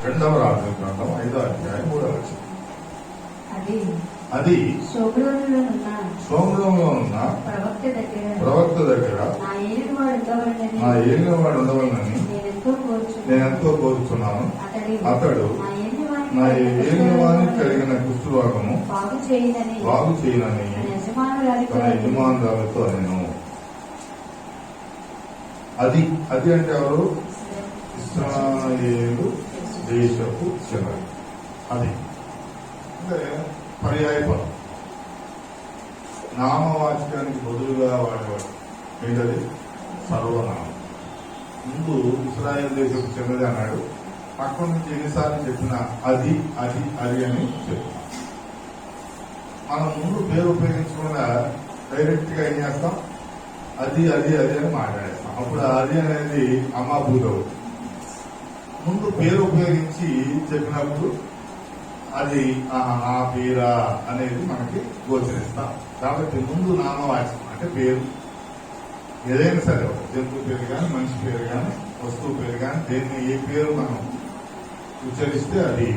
రెండవ రాజుల గ్రంథం 5వ అధ్యాయం 3వ వచనం. అది సోమరంలో ఉన్న ప్రవక్త దగ్గర నా ఏలినవాడు ఉండవలనని నేను ఎంతో కోరుచున్నాను. అతడు నా ఏలినవానికి కలిగిన కుష్ఠరోగము బాగు చేయనని తన యజమానురాలతో నేను. అది అంటే ఎవరు? ఇశ్రాయేలు దేశపు చివరి. అది అంటే పర్యాయ పదం, నామవాచకానికి బదులుగా వాడేవాడు. ఏంటది? సర్వనామం. ముందు ఇశ్రాయేల్ దేశపు చిన్నది అన్నాడు, అక్కడి నుంచి ఎన్నిసార్లు చెప్పినా అది అది అది అని చెప్తాం. మనం ముందు పేరు ఉపయోగించకుండా డైరెక్ట్ గా ఏం చేస్తాం? అది అది అది అని మాట్లాడేస్తాం. అప్పుడు అది అనేది అమ్మ భూతవుతుంది. ముందు పేరు ఉపయోగించి చెప్పినప్పుడు అది ఆ పేరా అనేది మనకి గోచరిస్తాం. కాబట్టి ముందు నామవాచకం అంటే పేరు, ఏదైనా సరే జంతువు పేరు కానీ, మనిషి పేరు కానీ, వస్తువు పేరు కానీ, దేన్ని ఏ పేరు మనం ఉచ్చరిస్తే అది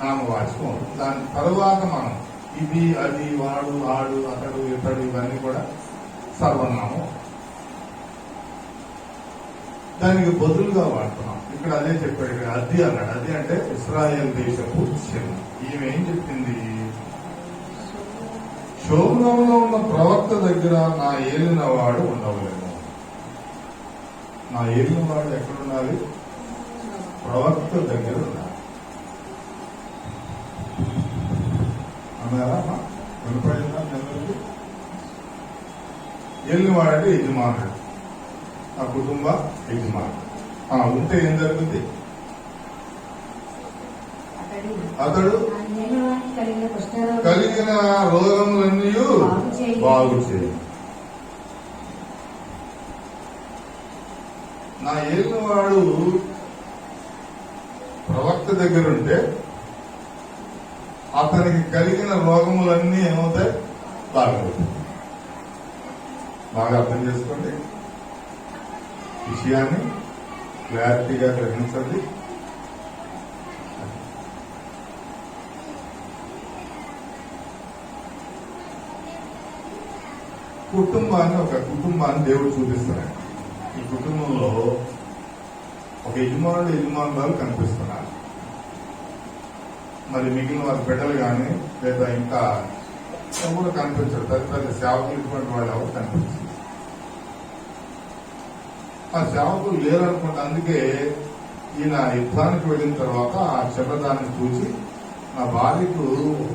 నామవాచకం అవుతుంది. దాని తర్వాత మనం ఇది అది వాడు ఆడు అతడు ఇతడు ఇవన్నీ కూడా సర్వనామం. దానికి బదులుగా వాడుతున్నాం. ఇక్కడ అదే చెప్పాడు. ఇక్కడ అది అన్నాడు. అది అంటే ఇశ్రాయేల్ దేశపు చిన్న. ఈమె ఏం చెప్పింది? శోభనంలో ఉన్న ప్రవక్త దగ్గర నా ఏలినవాడు ఉండవలేము. నా ఏలినవాడు ఎక్కడుండాలి? ప్రవక్త దగ్గర ఉండాలి అన్నారా? వినపడిందా? జనరల్కి ఏలినవాడంటే యజమానుడు, ఆ కుటుంబ యజమానుడు. ఉంటే ఏం జరుగుతుంది? అతడు కలిగిన రోగములన్నీ బాగు చేయి. నా ఏలినవాడు ప్రవక్త దగ్గర ఉంటే అతనికి కలిగిన రోగములన్నీ ఏమవుతాయి? బాగవుతాయి. బాగా అర్థం చేసుకోండి, విషయాన్ని క్లారిటీగా గ్రహించండి. ఒక కుటుంబాన్ని దేవుడు చూపిస్తున్నాడు. ఈ కుటుంబంలో ఒక యజమానురాలు కనిపిస్తున్నారు. మరి మిగిలిన వారి బిడ్డలు కానీ లేదా ఇంకా ఎవరు కనిపించారు. పెద్ద సేవకులు ఇటువంటి వాళ్ళు ఎవరు కనిపించారు. ఆ సేవకులు లేరనుకుంటా. అందుకే ఈయన యుద్ధానికి వెళ్ళిన తర్వాత ఆ చిన్నదాన్ని చూసి నా భార్యకు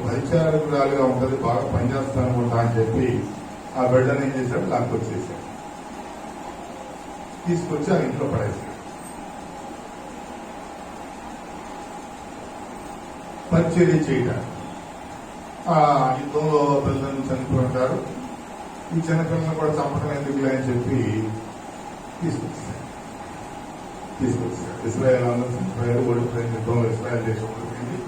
పరిచారకురాలుగా ఉంటుంది, బాగా పనిచేస్తాను అనుకుంటా అని చెప్పి ఆ బిడ్డను ఏం చేశాడు? లాక్కొచ్చేసాడు. తీసుకొచ్చి ఆ ఇంట్లో పడేశాడు. పరిచర్య చేయడానికి ఆ యుద్ధంలో పిల్లలను చనిపోతారు. ఈ చిన్నపిల్లలను కూడా చంపడం ఎందుకులే అని చెప్పి తీసుకొచ్చాడు. ఇస్రాయేల్ అందరూ చనిపోయారు. ఓడిపోయిన యుద్ధంలో ఇస్రాయేల్ దేశం ఓడిపోయింది.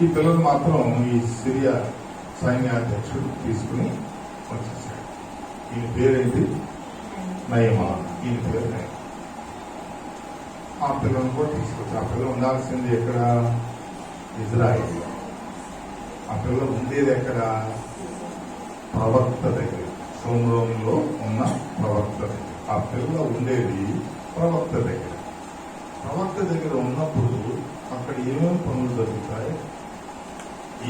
ఈ పిల్లలు మాత్రం ఈ సిరియా సైన్యాధ్యక్షుడు తీసుకుని వచ్చేసాడు. ఈయన పేరేంటి? నయమాన్. ఈయన పేరు నయమాన్. ఆ పిల్లలను కూడా తీసుకొచ్చి, ఆ పిల్లలు ఉండాల్సింది ఎక్కడ? ఇజ్రాయిల్. ఆ పిల్లలు ఉండేది ఎక్కడ? ప్రవక్త దగ్గర, సోమ్రోన్లో ఉన్న ప్రవక్త దగ్గర. ఆ పిల్ల ఉండేది ప్రవక్త దగ్గర. ప్రవక్త దగ్గర ఉన్నప్పుడు అక్కడ ఏమేమి పనులు జరుగుతాయి,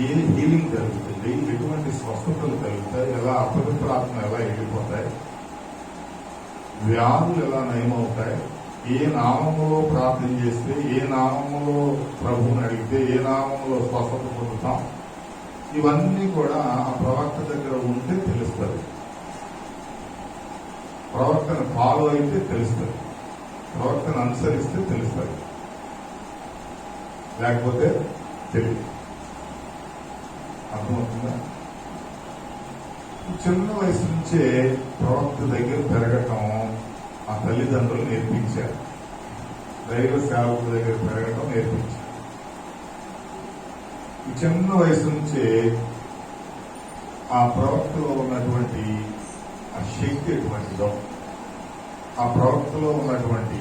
ఏ హీలింగ్ జరుగుతుంది, ఎటువంటి స్వస్థతలు కలుగుతాయి, ఎలా అపవిత్రాత్మ ఎలా వెళ్ళిపోతాయి, వ్యాధులు ఎలా నయమవుతాయి, ఏ నామములో ప్రార్థన చేస్తే, ఏ నామములో ప్రభువుని అడిగితే, ఏ నామములో స్వస్థత పొందుతాం, ఇవన్నీ కూడా ఆ ప్రవక్త దగ్గర ఉంటే తెలుస్తుంది. ప్రవక్తను ఫాలో అయితే తెలుస్తుంది, ప్రవక్తను అనుసరిస్తే తెలుస్తుంది, లేకపోతే తెలియదు. అర్థమవుతుందా? చిన్న వయసు నుంచే ప్రవక్త దగ్గర పెరగటం ఆ తల్లిదండ్రులు నేర్పించారు. దైవ సేవకుల దగ్గర పెరగటం నేర్పించారు. ఈ చిన్న వయసు నుంచే ఆ ప్రవక్తలో ఉన్నటువంటి ఆ శక్తి ఎటువంటిదో, ఆ ప్రవక్తలో ఉన్నటువంటి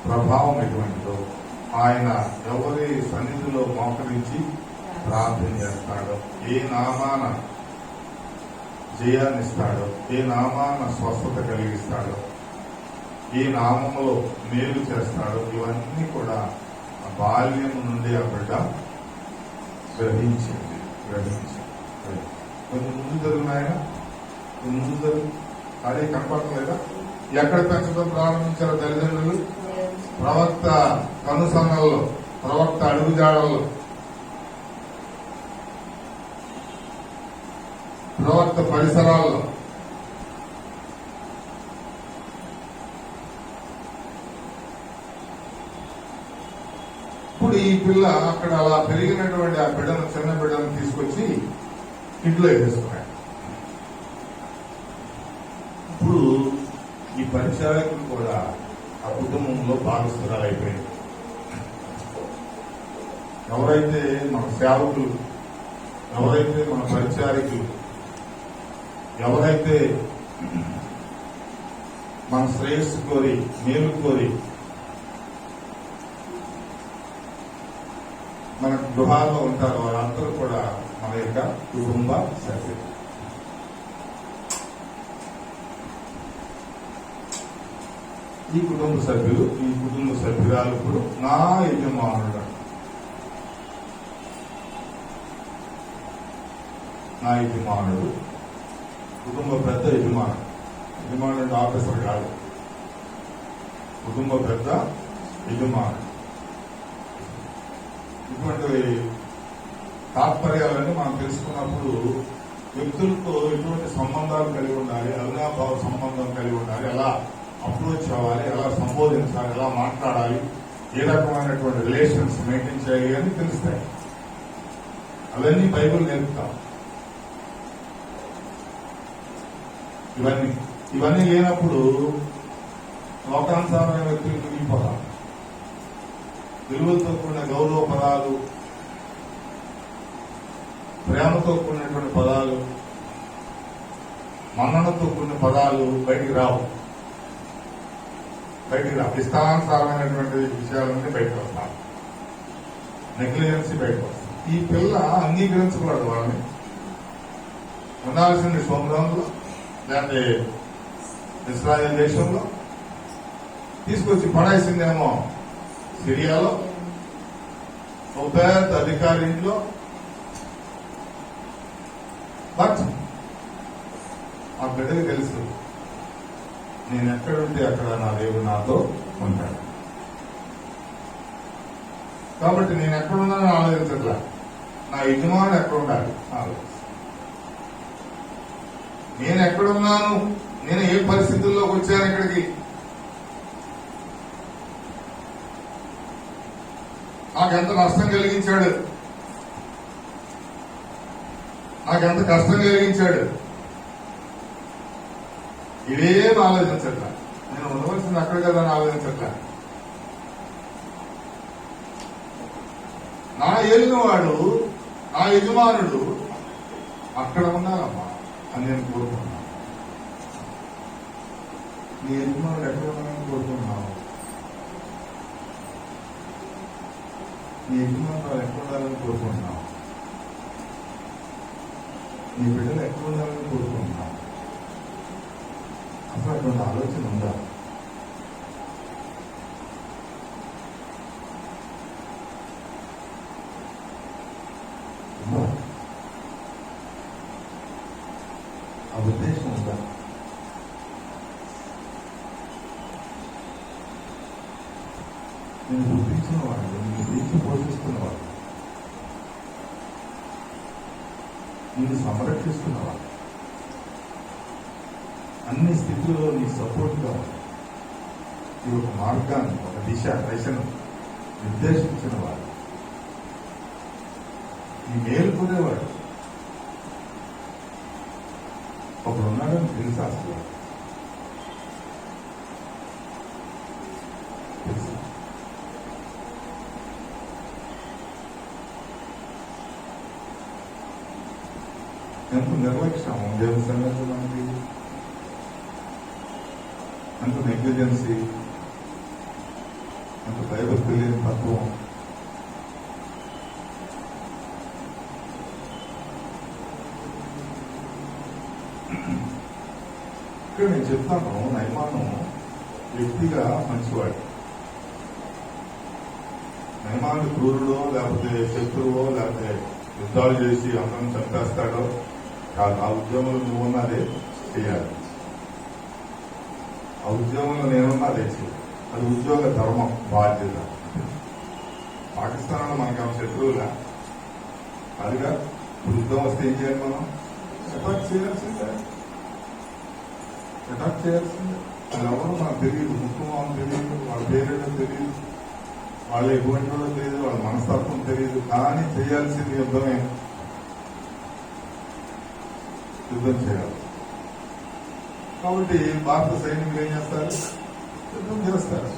ప్రభావం ఎటువంటిదో, ఆయన ఎవరి సన్నిధిలో మోకరించి ప్రార్థన చేస్తాడో, ఏ నామాన జయాన్ని ఇస్తాడో, ఏ నామాన స్వస్థత కలిగిస్తాడో, ఏ నామములో మేలు చేస్తాడో, ఇవన్నీ కూడా బాల్యం నుండి ఆ బిడ్డ గ్రహించింది. కొంచెం ముందు జరుగునాయన, ముందు జరుగు. అదే కనపడలేదా? ఎక్కడ పెంచడం ప్రారంభించారో తల్లిదండ్రులు? ప్రవక్త కనుసన్నల్లో, ప్రవక్త అడుగుజాడల్లో, ప్రవక్త పరిసరాల్లో. ఇప్పుడు ఈ పిల్ల అక్కడ అలా పెరిగినటువంటి ఆ బిడ్డను, చిన్న బిడ్డను తీసుకొచ్చి ఇంట్లో వేసేసుకున్నాడు. ఇప్పుడు ఈ పరిచారకులు కూడా ఆ కుటుంబంలో భాగస్థురాలు అయిపోయింది. ఎవరైతే మన సేవకులు, ఎవరైతే మన పరిచారకులు, ఎవరైతే మన శ్రేయస్సు కోరి, మేలు కోరి మన గృహాల్లో ఉంటారో వారందరూ కూడా మన యొక్క కుటుంబ సభ్యులు. ఈ కుటుంబ సభ్యులు, ఈ కుటుంబ సభ్యురాలు ఇప్పుడు నా యజమానుడు, నా యజమానుడు. కుటుంబ పెద్ద యజమానుడు. యజమానుడు ఆఫీసర్ కాదు, కుటుంబ పెద్ద యజమానుడు. ఇటువంటి తాత్పర్యాలన్నీ మనం తెలుసుకున్నప్పుడు వ్యక్తులతో ఎటువంటి సంబంధాలు కలిగి ఉండాలి, అవినాభావ సంబంధం కలిగి ఉండాలి, ఎలా అప్రోచ్ అవ్వాలి, ఎలా సంబోధించాలి, ఎలా మాట్లాడాలి, ఏ రకమైనటువంటి రిలేషన్స్ మెయింటైన్ చేయాలి అని తెలుస్తాయి. అవన్నీ బైబిల్ నేర్పుతాం. ఇవన్నీ లేనప్పుడు లోకానుసారమైన వ్యక్తులు మిగిలిపోతాం. విలువలతో కూడిన గౌరవ పదాలు, ప్రేమతో కూడినటువంటి పదాలు, మన్ననతో కూడిన పదాలు బయటికి రావు. ఇష్టానుసారమైనటువంటి విషయాలన్నీ బయటకు వస్తాయి. నెగ్లిజెన్సీ బయటకు వస్తుంది. ఈ పిల్ల అంగీకరించకూడదు. వాళ్ళని ఉండాల్సింది సోమరంలో, లేకపోతే ఇస్రాయేల్ దేశంలో, తీసుకొచ్చి పడేసిందేమో సిరియాలో, ఒక పెద్ద అధికారి ఇంట్లో. బట్ ఆ బిడ్డకి తెలుసు, నేను ఎక్కడుంటే అక్కడ నా దేవుడు నాతో ఉంటాడు. కాబట్టి నేను ఎక్కడున్నానో ఆలోచించట్లా, నా యజమానుడు ఎక్కడ ఉండాలి ఆలోచించ. నేను ఎక్కడున్నాను, నేను ఏ పరిస్థితుల్లోకి వచ్చాను ఇక్కడికి, నాకెంత నష్టం కలిగించాడు, నాకెంత కష్టం కలిగించాడు, ఇవేం ఆలోచించట్లా. నేను ఉండవలసింది అక్కడ కదా అని ఆలోచించట్లా. నా ఏలినవాడు, నా యజమానుడు అక్కడ ఉన్నారమ్మా అని నేను కోరుకున్నాను. నీ యజమానుడు ఎక్కడ ఉన్నారని కోరుకున్నావు? నీ యజమానుడు ఎక్కడ ఉండాలని కోరుకుంటున్నావు? నీ బిడ్డలు ఎక్కడ ఉండాలని కోరుకుంటున్నావు? అసలు అటువంటి ఆలోచన ఉందా? ఆ ఉద్దేశం ఉందా? నేను గుర్తించిన వాళ్ళు, నేను గురించి పోషిస్తున్న వాళ్ళు, నేను సంరక్షిస్తున్న వాళ్ళు, అన్ని స్థితుల్లో నీ సపోర్ట్గా ఈ ఒక మార్గాన్ని, ఒక దశను నిర్దేశించిన వాడు, ఈ మేలుకునేవాడు ఒకడు ఉన్నాడని తెలుసా? అసలు తెలుసు. ఎంత నిర్లక్ష్యం దేవుని సంగతులు, మనకి ఎంత నెగ్లిజెన్సీ. భయభక్తి లేని తత్వం. ఇక్కడ నేను చెప్తాను, నయమాను వ్యక్తిగా మంచివాడు. నయమాను క్రూరుడో లేకపోతే శత్రువో లేకపోతే యుద్ధాలు చేసి అందరం చంపేస్తాడో కాదు. ఆ ఉద్యమంలో నువ్వు ఉన్నదే చేయాలి, ఆ ఉద్యోగంలో నేనున్నదే చేయాలి. అది ఉద్యోగ ధర్మం, బాధ్యత. పాకిస్తాన్లో మనకి ఆమె శత్రువులా అదిగా. యుద్ధం వస్తే ఏం చేయాలి? మనం అటాక్ చేయాల్సిందే, అటాక్ చేయాల్సిందే. అది ఎవరో మనకు తెలియదు, ముఖ్యమని తెలియదు, వాళ్ళ పేరేటో తెలియదు, వాళ్ళు ఎటువంటి వాళ్ళో తెలియదు, వాళ్ళ మనస్తత్వం తెలియదు. కానీ చేయాల్సింది యుద్ధమే, యుద్ధం చేయాలి. కాబట్టి భారత సైనికులు ఏం చేస్తారు? యుద్ధం చేస్తారు.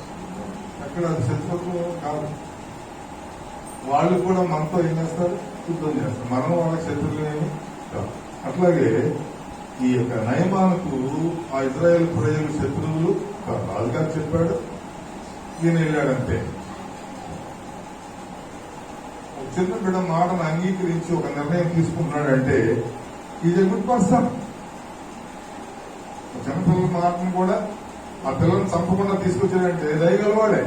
అక్కడ అది శత్రుత్వం కాదు. వాళ్ళు కూడా మనతో ఏం చేస్తారు? యుద్ధం చేస్తారు. మనం వాళ్ళకి శత్రువులు ఏమి కాదు. అట్లాగే ఈ యొక్క నయమానుకు ఆ ఇజ్రాయేల్ ప్రజలు శత్రువులు కాదు. రాజుగారు చెప్పాడు, ఈయన వెళ్ళాడంతే. ఒక చిన్న బిడ్డ మాటను అంగీకరించి ఒక నిర్ణయం తీసుకున్నాడంటే ఇది గుడ్ పర్సన్. చిన్నపిల్లల మాటను కూడా ఆ పిల్లల్ని చంపకుండా తీసుకొచ్చాడంటే దయగలవాడే.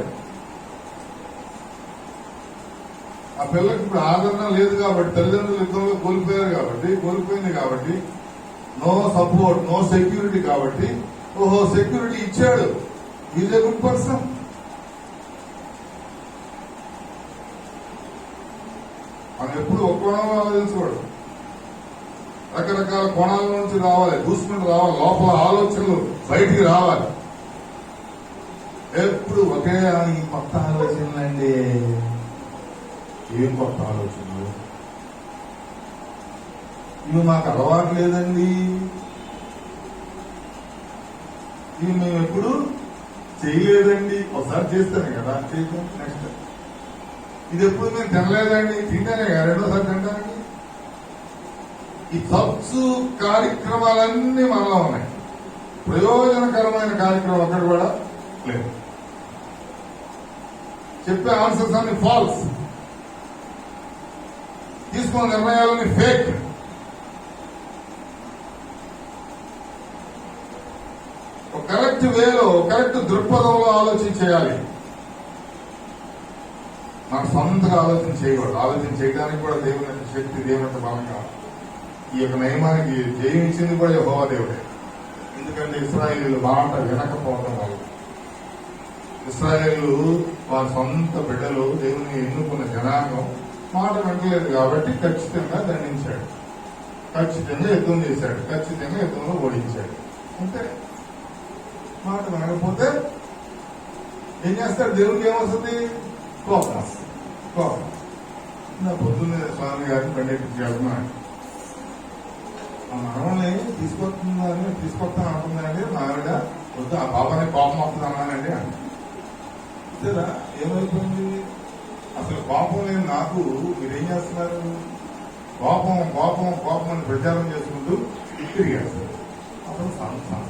ఆ పిల్లకి ఇప్పుడు ఆదరణ లేదు కాబట్టి, తల్లిదండ్రులు యుద్ధంలో కోల్పోయింది కాబట్టి, నో సపోర్ట్, నో సెక్యూరిటీ కాబట్టి, ఓహో సెక్యూరిటీ ఇచ్చాడు, ఈజ్ ఎ గుడ్ పర్సన్. మనం ఎప్పుడు ఒక కోణంలో ఆలోచించకూడదు, రకరకాల కోణాల నుంచి రావాలి, చూసుకుంటూ రావాలి, లోపల ఆలోచనలు బయటికి రావాలి. ఎప్పుడు ఒకే ఈ కొత్త ఆలోచనలండి. ఏం కొత్త ఆలోచనలు? ఇవి మాకు అలవాటు లేదండి, ఇవి మేము ఎప్పుడు చేయలేదండి. ఒకసారి చేస్తానే కదా చేయటం, నెక్స్ట్ ఇది ఎప్పుడు మేము తినలేదండి, తింటానే కదా రెండోసారి తినడానికి. ఈ ఖర్చు కార్యక్రమాలన్నీ మనలో ఉన్నాయి, ప్రయోజనకరమైన కార్యక్రమం అక్కడ కూడా లేదు. చెప్పే ఆన్సర్స్ అన్ని ఫాల్స్, తీసుకున్న నిర్ణయాలని ఫేక్. ఒక కరెక్ట్ వేలో, కరెక్ట్ దృక్పథంలో ఆలోచించేయాలి. మన సొంతగా ఆలోచన చేయకూడదు. ఆలోచన చేయడానికి కూడా దేవుని శక్తి, దేవుని బలంగా. ఈ యొక్క నియమానికి జయించింది కూడా యెహోవా దేవుడే. ఎందుకంటే ఇశ్రాయేలీయులు మాట వినకపోవడం వల్ల, ఇశ్రాయేలీయులు వారి సొంత బిడ్డలు, దేవుని ఎన్నుకున్న జనాంగం మాట వింటలేదు కాబట్టి ఖచ్చితంగా దండించాడు, ఖచ్చితంగా యుద్ధం చేశాడు, ఖచ్చితంగా యుద్ధంలో ఓడించాడు. అంటే మాట వినకపోతే ఏం చేస్తాడు? దేవుడికి ఏమొస్తుంది? కోపం వస్తుంది. కోపం. నా పొద్దున్నే స్వామి గారిని బండెక్కి వెళ్తున్నాడు, ఆ మనవల్ని తీసుకొస్తాను అంటుందండి మా ఆవిడ. వద్దు, ఆ బాబాని కోపం వస్తుంది అన్నానండి అంతేదా? ఏమైపోయింది? అసలు కోపం లేని నాకు మీరేం చేస్తున్నారు? కోపం కోపం కోపం అని ప్రచారం చేసుకుంటూ తిరిగేస్తారు. అసలు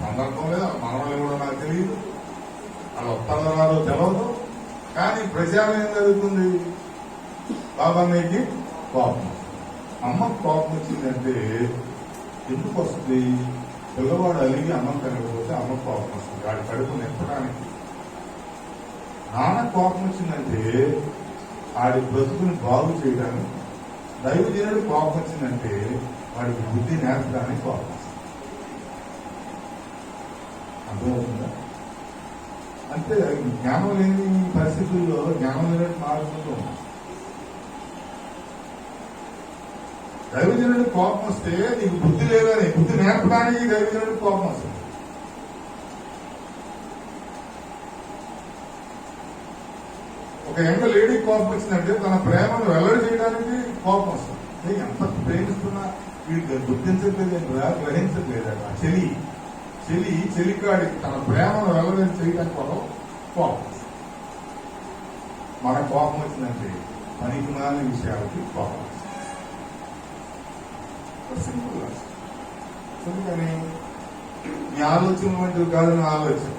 సందర్భం లేదు, మనవల్ని కూడా నాకు తెలియదు, వాళ్ళు వస్తారో రాదో తెలవదు. కానీ ప్రచారం ఏం జరుగుతుంది? బాబాన్నకి కోపం. అమ్మకు కోపం వచ్చిందంటే ఎందుకు వస్తుంది? పిల్లవాడు అలిగి అన్నం తినకపోతే అమ్మకు కోపం వస్తుంది, వాడి కడుపు నింపడానికి. నాన్న కోపం వచ్చిందంటే వాడి బ్రతుకుని బాగు చేయడానికి. దైవజనుడు కోపం వచ్చిందంటే వాడికి బుద్ధి నేర్పడానికి కోపం వస్తుంది. అర్థమవుతుందా? అంటే జ్ఞానం లేని పరిస్థితుల్లో జ్ఞానం లేనట్టు మారుతుంటూ ఉన్నాం. దైవజనుడికి కోపం వస్తే నీకు బుద్ధి లేదని, బుద్ధి నేర్పడానికి దైవజనుడికి కోపం వస్తుంది. ఒక యంగ్ లేడీ కోపం వచ్చిందంటే తన ప్రేమను వెల్లడి చేయడానికి కోపం వస్తుంది. ఎంత ప్రేమిస్తున్నా వీడు గుర్తించట్లేదా, గ్రహించట్లేదా? చెలికాడికి తన ప్రేమను వెల్లడి చేయడానికి కోపం వస్తుంది. మన కోపం వచ్చిందంటే పనికిమాలిన విషయాలకి కోపం వస్తుంది. సింపుల్. ఎందుకని ఈ ఆలోచన వంటివి కాదు, నా ఆలోచన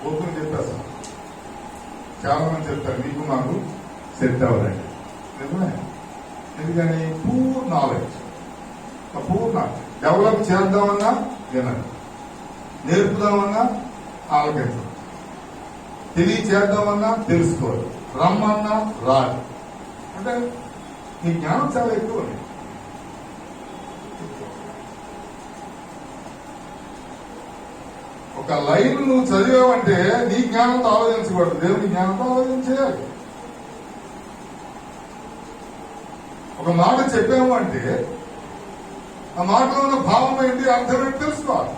ఓపెన్ చెప్పేస్తాను. చాలా మంది చెప్తారు మీకు మాకు సెట్ అవ్వదండి. నిజమే. ఎందుకని పూర్ నాలెడ్జ్ డెవలప్ చేద్దామన్నా వినరు, నేర్పుదామన్నా ఆలోచించరు, తెలియచేద్దామన్నా తెలుసుకోరు, రమ్మన్నా రాదు. అంటే నీ జ్ఞానం చాలా ఎక్కువ. ఒక లైన్ నువ్వు చదివావంటే నీ జ్ఞానంతో ఆలోచించకూడదు, దేవుని జ్ఞానంతో ఆలోచించేయాలి. ఒక మాట చెప్పాము అంటే ఆ మాటలో ఉన్న భావం ఏంటి, అర్థం ఏంటి తెలుసుకోవాలి.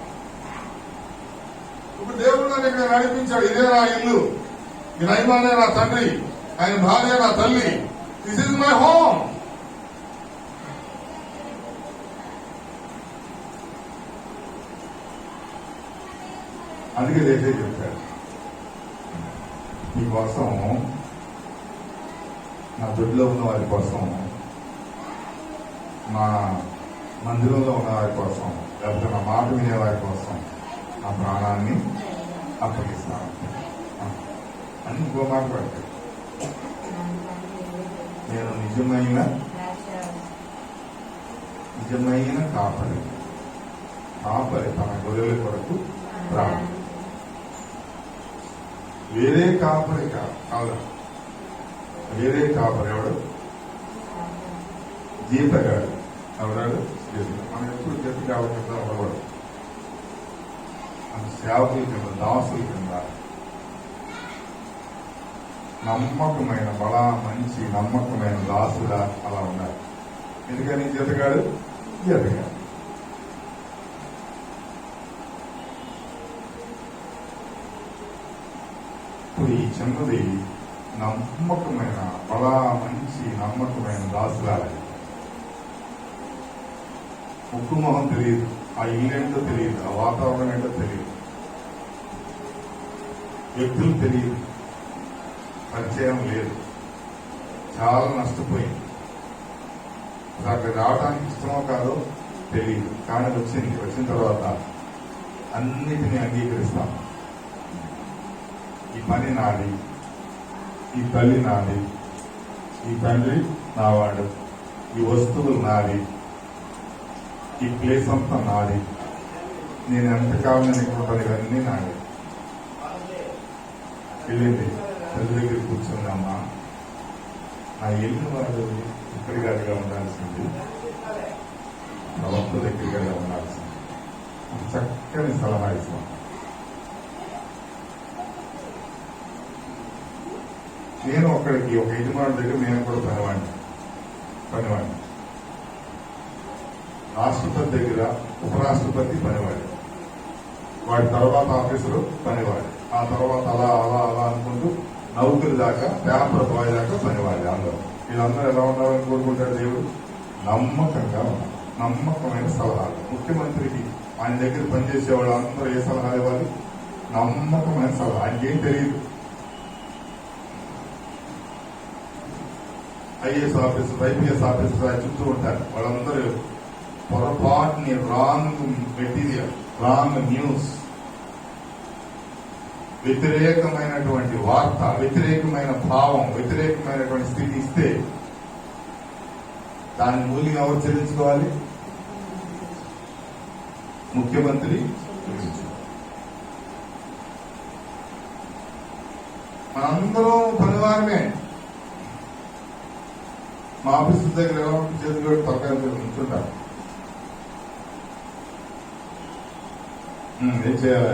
ఇప్పుడు దేవుడు నన్ను ఇక్కడ నడిపించాడు, ఇదే నా ఇల్లు, ఈ నైమానే నా తండ్రి, ఆయన భార్య నా తల్లి, దిస్ ఈజ్ మై హోమ్. అందుకే లేదే చెప్పాడు, మీకోసం, నా దొడ్లో ఉన్న వారి కోసం, మా మందిరంలో ఉన్న వారి కోసం, లేకపోతే నా మాట వినే వారి కోసం నా ప్రాణాన్ని అప్పగిస్తాను అని ఇంకో మాట పడతాడు. నేను నిజమైన కాపరి తన గొర్రెల కొరకు ప్రాణం. వేరే కాపరి కాదు, వేరే కాపరి ఎవడు? జీతగాడు. ఎవడాడు? మనం ఎప్పుడు జీతగాడు కింద ఉండకూడదు, మన సేవకుల కింద, దాసుల కింద, నమ్మకమైన మంచి నమ్మకమైన దాసుగా అలా ఉండాలి. ఎందుకని జీతగాడు ఇప్పుడు ఈ చిన్నది నమ్మకమైన మంచి నమ్మకమైన దాసులాలి. ముక్కు మొహం తెలియదు, ఆ ఇల్లేంటో తెలియదు, ఆ వాతావరణం ఏంటో తెలియదు, వ్యక్తులు తెలియదు, పరిచయం లేదు, చాలా నష్టపోయింది. అక్కడ రావడానికి ఇష్టమో కాదో తెలియదు, కానీ వచ్చిన తర్వాత అన్నిటినీ అంగీకరిస్తాం. ఈ పని నాది, ఈ తల్లి నాది, ఈ తండ్రి నావాడు, ఈ వస్తువులు నాది, ఈ ప్లేస్ అంతా నాది, నేను ఎంతకాలం అనుకుంటాను ఇవన్నీ నాది. వెళ్ళింది తల్లి దగ్గర కూర్చుందమ్మా, నా వెళ్ళిన వాడు ఇక్కడి గారిగా ఉండాల్సింది, ప్రవక్త దగ్గరగా ఉండాల్సింది. చక్కని సలహా ఇస్తాం. నేను ఒక్కడికి ఒక యజమాని దగ్గర నేను కూడా పనివాడిని, రాష్ట్రపతి దగ్గర ఉపరాష్ట్రపతి పనివాడు, వాడి తర్వాత ఆఫీసులో పనివాడు, ఆ తర్వాత అలా అలా అలా అనుకుంటూ నౌకరి దాకా, పేపర్ బాయ్ దాకా పనివాడు. అందరూ వీళ్ళందరూ ఎలా ఉండాలని కోరుకుంటాడు దేవుడు? నమ్మకంగా ఉన్నారు, నమ్మకమైన సలహాలు. ముఖ్యమంత్రికి ఆయన దగ్గర పనిచేసే వాళ్ళందరూ ఏ సలహాలు ఇవ్వాలి? నమ్మకమైన సలహా. ఆయనకేం తెలియదు. ఐఏఎస్ ఆఫీసర్, ఐపీఎస్ ఆఫీసర్ ఆయన చుట్టూ ఉంటారు. వాళ్ళందరూ పొరపాటుని రాంగ్ మెటీరియల్, రాంగ్ న్యూస్, వ్యతిరేకమైనటువంటి వార్త, వ్యతిరేకమైన భావం, వ్యతిరేకమైనటువంటి స్థితి ఇస్తే దాని మూల్యం ఎవరు చెల్లించుకోవాలి? ముఖ్యమంత్రి. మనందరం పనివారమే. మా ఆఫీసు దగ్గర ఎలా ఉంటుంది? చేతులు తొలకాయ ఉంటుంటారు. ఏం చేయాలి?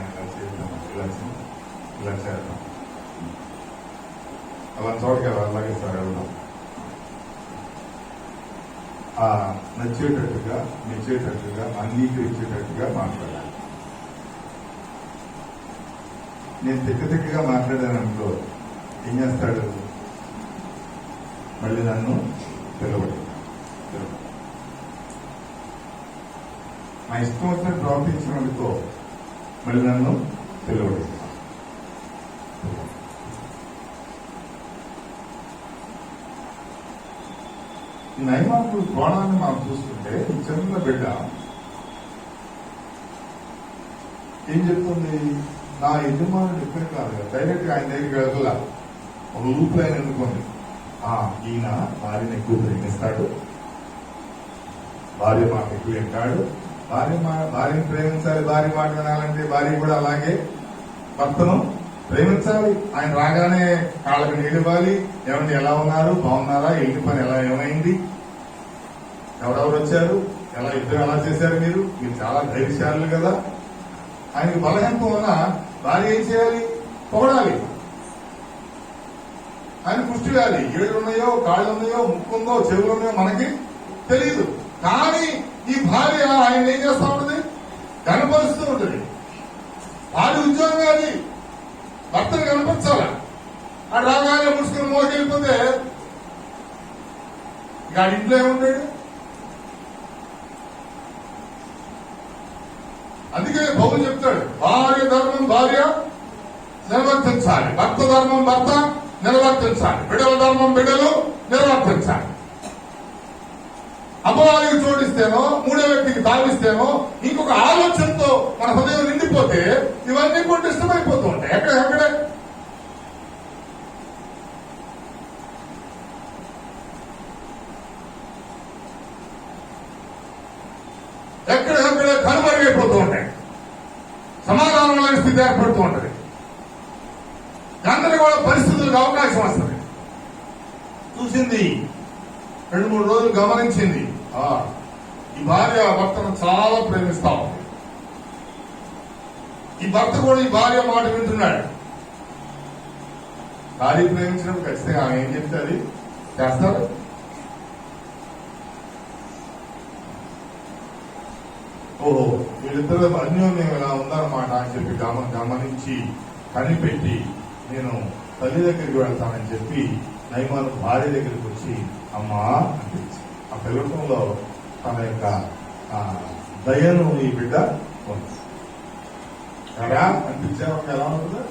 ఇలా చేద్దాం, ఇలా చేద్దాం, అలా చోటుకి అలాగే సార్ వెళ్దాం. నచ్చేటట్టుగా, మెచ్చేటట్టుగా, అంగీకరించేటట్టుగా మాట్లాడాలి. నేను తిక్కగా మాట్లాడాననుకో ఏం చేస్తాడు? మళ్ళీ నన్ను పిలవడు. నా ఇష్టం వచ్చిన ప్రవర్తించినందుకో మళ్ళీ నన్ను పిలవడు. ఈ నైమాకు కోణాన్ని మనం చూస్తుంటే ఈ చిన్న బిడ్డ ఏం చెప్తుంది? నా యజమానుడు ఇక్కడ కాదు కదా, డైరెక్ట్ గా ఆయన దగ్గరికి వెళ్ళాల. ఒక లూప్ లైన్ ఎన్నుకోండి. ఈయన భార్యను ఎక్కువ ప్రేమిస్తాడు, భార్య మాట ఎక్కువ వింటాడు, భార్యను ప్రేమించాలి, భార్య మాట వినాలంటే భార్య కూడా అలాగే భర్తను ప్రేమించాలి. ఆయన రాగానే కాళ్ళకి నీళ్ళు ఇవ్వాలి. ఏమండి ఎలా ఉన్నారు, బాగున్నారా, ఇంటి పని ఎలా ఏమైంది, ఎవరెవరు వచ్చారు, ఇద్దరు ఎలా చేశారు, మీరు చాలా ధైర్యశాలులు కదా. ఆయనకి బలహీనత ఉన్న భార్య ఏం చేయాలి, పొగడాలి, ఆయన పుష్టి వేయాలి. ఏళ్ళు ఉన్నాయో, కాళ్ళు ఉన్నాయో, ముక్కు ఉందో, చెవులు ఉన్నాయో మనకి తెలియదు. కానీ ఈ భార్య ఆయన ఏం చేస్తా ఉంటుంది, కనపరుస్తూ ఉంటుంది. భార్య ఉద్యోగం అది, భర్తను కనపరచాల. ఆ రాగానే ముసుకుని మోకెళ్ళిపోతే ఇక ఇంట్లో ఏముంటాడు. అందుకే పౌలు చెప్తాడు, భార్య ధర్మం భార్య నిర్వర్తించాలి, భర్త ధర్మం భర్త నిర్వర్తించాలి, బిడ్డల ధర్మం బిడ్డలు నిర్వర్తించాలి. అపవాదికి చోటిస్తేనో, మూడో వ్యక్తికి తావిస్తేనో, ఇంకొక ఆలోచనతో మన హృదయం నిండిపోతే ఇవన్నీ కూడా ఇష్టమైపోతూ ఉంటాయి. ఎక్కడే ఎక్కడే కనుమరుగైపోతూ ఉంటాయి. సమాధానం లేని స్థితి ఏర్పడుతూ ఉంటది. గందరగోళ పరిస్థితులకు అవకాశం వస్తుంది. చూసింది, 2-3 రోజులు గమనించింది, ఈ భార్య భర్తను చాలా ప్రేమిస్తా ఉంది. ఈ భర్త కూడా ఈ భార్య మాట వింటున్నాడు. భార్య ప్రేమించినప్పుడు ఖచ్చితంగా ఆమె ఏం చెప్తే అది చేస్తారు. ఓహో, వీళ్ళిద్దరు అన్యోన్యం ఇలా ఉందన్నమాట అని చెప్పి గమనించి కనిపెట్టి నేను తల్లి దగ్గరికి వెళ్తానని చెప్పి నయమాను భార్య దగ్గరికి వచ్చి అమ్మా అనిపించి ఆ పిల్లటంలో తన యొక్క దయను ఈ బిడ్డ ఉంది కదా అనిపించేవాళ్ళకి ఎలా ఉంటుందో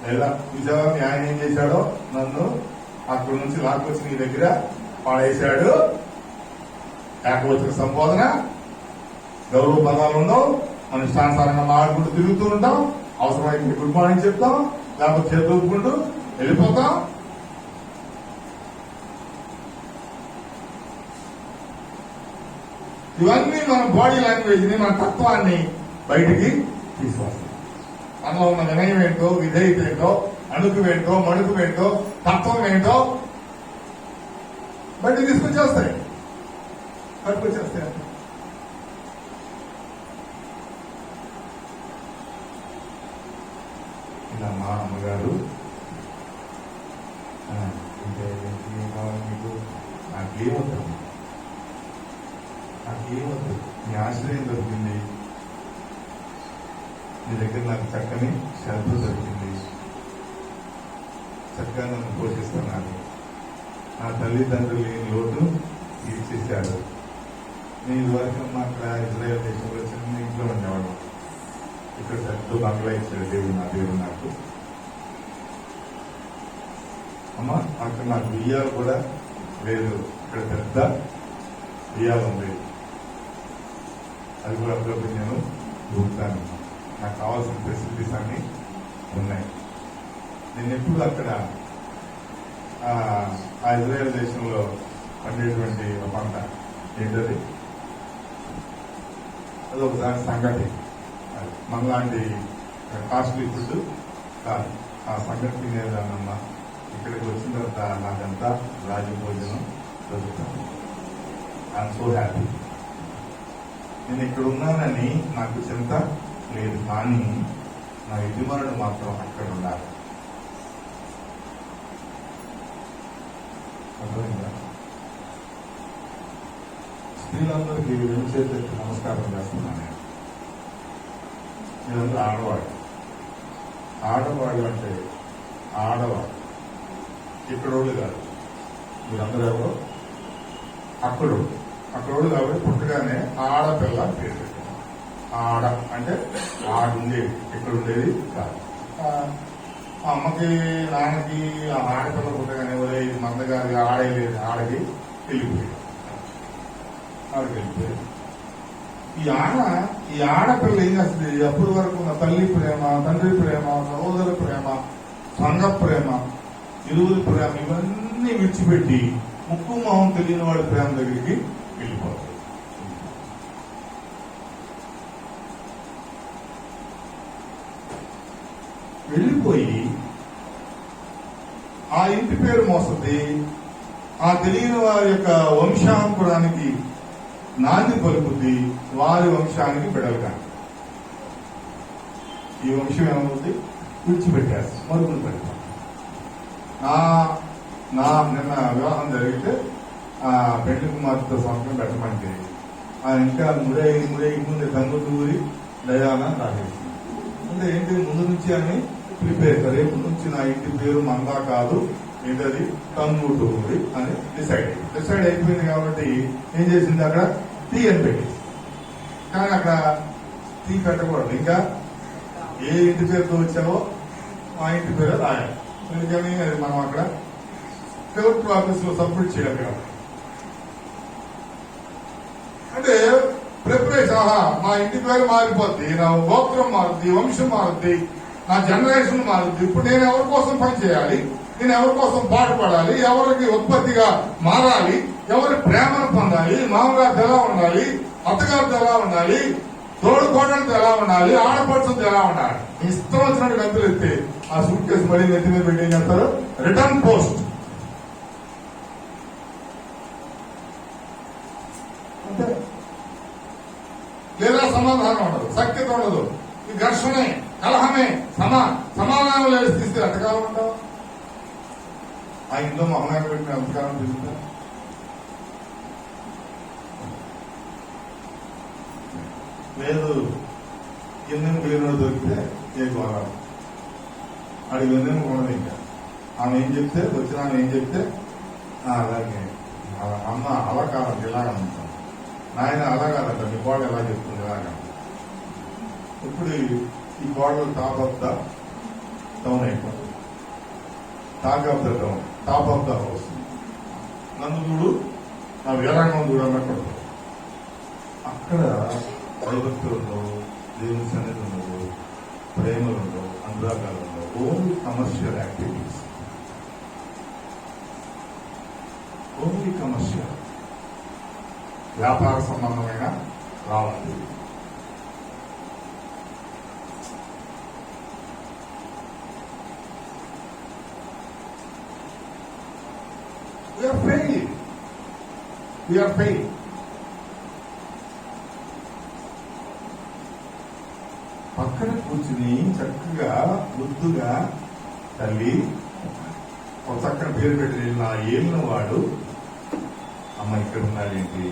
లేదా విజయవాడిని ఆయన ఏం చేశాడో నన్ను అక్కడి నుంచి లాక్కొచ్చి నీ దగ్గర పాడేశాడు. ఏకవచన సంబోధన, గౌరవ పదాలు ఉండవు, మన ఇష్టానుసారంగా మాట్లాడుకుంటూ తిరుగుతూ ఉంటాం. అవసరమైతే గుడ్ మార్నింగ్ చెప్తాం, లేకపోతే చేతులు ఊపుకుంటూ వెళ్ళిపోతాం. ఇవన్నీ మన బాడీ లాంగ్వేజ్ ని, మన తత్వాన్ని బయటికి తీసుకొస్తాం. మనలో ఉన్న వినయం ఏంటో, విధేయత ఏంటో, అణుకు ఏంటో, మణుకు ఏంటో, తత్వం ఏంటో బయటికి తీసుకొచ్చేస్తాయి. ఇలా మా అమ్మగారు మీకు నాకేమవుతాం, నీ ఆశ్రయం దొరికింది, నీ దగ్గర నాకు చక్కని శ్రద్ధ దొరికింది, చక్కగా నన్ను పోషిస్తున్నాను, నా తల్లిదండ్రులు లేని లోటు తీర్చేశాడు. నేను ఇదివరకు అక్కడ ఇజ్రాయెల్ దేశంలో చిన్న ఇంట్లో ఉండేవాడు. ఇక్కడ పెద్ద బంగ్లా ఇచ్చాడు దేవుడు నాకు. అమ్మ అక్కడ నాకు బియ్యాలు కూడా లేదు, ఇక్కడ పెద్ద బియ్యాలు ఉంది, అది కూడా అప్పుడప్పుడు నేను దూకుతాను. నాకు కావాల్సిన ఫెసిలిటీస్ అన్ని ఉన్నాయి. నేను ఎప్పుడు అక్కడ ఆ ఇజ్రాయెల్ దేశంలో పండేటువంటి పంట ఏంటది, అది ఒకసారి సంగతి, మనలాంటి కాస్ట్లీ ఫుడ్ కాదు. ఆ సంగతి తినేదానమ్మా ఇక్కడికి వచ్చిన తర్వాత నాకంతా రాజభోజనం దొరుకుతాను. I'm so happy. నేను ఇక్కడ ఉన్నానని నాకు చింత లేదు, కానీ నా యజమానుడు మాత్రం అక్కడ ఉండాలి. స్త్రీలందరికీ చేతులెత్తి నమస్కారం చేస్తున్నాను. మీరందరూ ఆడవాళ్ళు అంటే ఆడవాళ్ళు, ఇక్కడోళ్ళు కాదు. మీరందరూ ఎవరో అక్కడోళ్ళు కాబట్టి పుట్టగానే ఆడపిల్ల పేరు పెట్టారు. ఆడ అంటే ఆడుండేది, ఇక్కడ ఉండేది కాదు. అమ్మకి నాన్నకి ఆడపిల్ల పుట్టగానే ఒరే మందగారి ఆడేలేదు, ఆడకి వెళ్ళిపోయేది. ఈ ఆడ ఈ ఆడపిల్ల ఏం చేస్తుంది, అప్పటి వరకు ఉన్న తల్లి ప్రేమ, తండ్రి ప్రేమ, సహోదర ప్రేమ, సంఘ ప్రేమ, ఇరువురి ప్రేమ ఇవన్నీ విడిచిపెట్టి ముక్కు మొహం తెలియని వాడి ప్రేమ దగ్గరికి వెళ్ళిపోతుంది. వెళ్ళిపోయి ఆ ఇంటి పేరు మోస్తుంది, ఆ తెలియని వారి యొక్క వంశాంకురానికి నాంది పలుకుద్ది, వారి వంశానికి బిడలుగా ఈ వంశం ఏమవుతుంది, విడిచిపెట్టేస్తుంది, మరుగులు పెడతాం. నా నిన్న వివాహం జరిగితే ఆ పెళ్లి కుమార్తె సంవత్సరం పెట్టమంటే ఆ ఇంకా మురై ముందు తంగుటూరి దయాన రాసేసింది. అంటే ఏంటి, ముందు నుంచి అని ప్రిపేర్, రేపు నుంచి నా ఇంటి పేరు మందా కాదు, ఏంటది తంగుటూరి అని డిసైడ్ అయిపోయింది. కాబట్టి ఏం చేసింది, అక్కడ టీ అని పెట్టింది. కానీ అక్కడ టీ పెట్టకూడదు, ఇంకా ఏ ఇంటి పేరుతో వచ్చావో ఆ ఇంటి పేరు రాయాలి. ఎందుకని అది మనం అక్కడ కలెక్టర్ ఆఫీస్ లో సబ్మిట్ చేయాలి కాబట్టి. అంటే ప్రిపరేషన్, మా ఇంటి పేరు మారిపోద్ది, నా గోత్రం మారుద్ది, వంశం మారుద్ది, నా జనరేషన్ మారుద్ది. ఇప్పుడు నేను ఎవరి కోసం పని చేయాలి, నేను ఎవరి కోసం పాటుపడాలి, ఎవరికి ఉత్పత్తిగా మారాలి, ఎవరి ప్రేమను పొందాలి, మామగారితో ఎలా ఉండాలి, అత్తగారితో ఎలా ఉండాలి, తోడు కోడలతో ఎలా ఉండాలి, ఆడపడుచులతో ఎలా ఉండాలి. ఇష్టం వచ్చినట్టు గంతులు ఎత్తి ఆ సూట్ కేసు మళ్ళీ నెత్తి మీద పెట్టి ఏం చేస్తారు, రిటర్న్ పోస్ట్. అంటే లేదా సమాధానం ఉండదు, సఖ్యత ఉండదు, ఈ ఘర్షణే, కలహమే, సమాధానం లేదు. తీస్తే ఎంతకాలం ఉంటావు ఆ ఇంట్లో మహనాన్ని పెట్టిన ఎంతకాలం తీసుకుంటా. లేదు ఎన్నెము లేనో దొరికితే ఏ గోళం అడిగి ఎన్నెము ఉండదు. ఇంకా ఆమె ఏం చెప్తే వచ్చిన ఆమె ఏం చెప్తే అలాగే అమ్మ అలా కాదండి ఇలాగా ఉంటాం, నాయన అలా కాదంట మీ కోడలు ఎలా చెప్తుంది ఇలాగా. ఇప్పుడు ఈ కోడలు టాప్ ఆఫ్ ద టౌన్ అయిపోతుంది, talk of the town, top of the house. నన్ను చూడు, నా వీరాంగం చూడు అన్నట్టు అక్కడ భయభక్తులు ఉండవు, దేవుని సన్నిధి ఉండవు, ప్రేమలు ఉండవు, అనురాగాలు ఉండవు. Only commercial activities, only commercial, వ్యాపార సంబంధమైన రావాలి. We are paid. పక్కన కూర్చుని చక్కగా ముద్దుగా తల్లి ఒక చక్కని పేరు పెట్టి నా ఏలిన వాడు అమ్మ ఇక్కడ ఉన్నాడేంటి,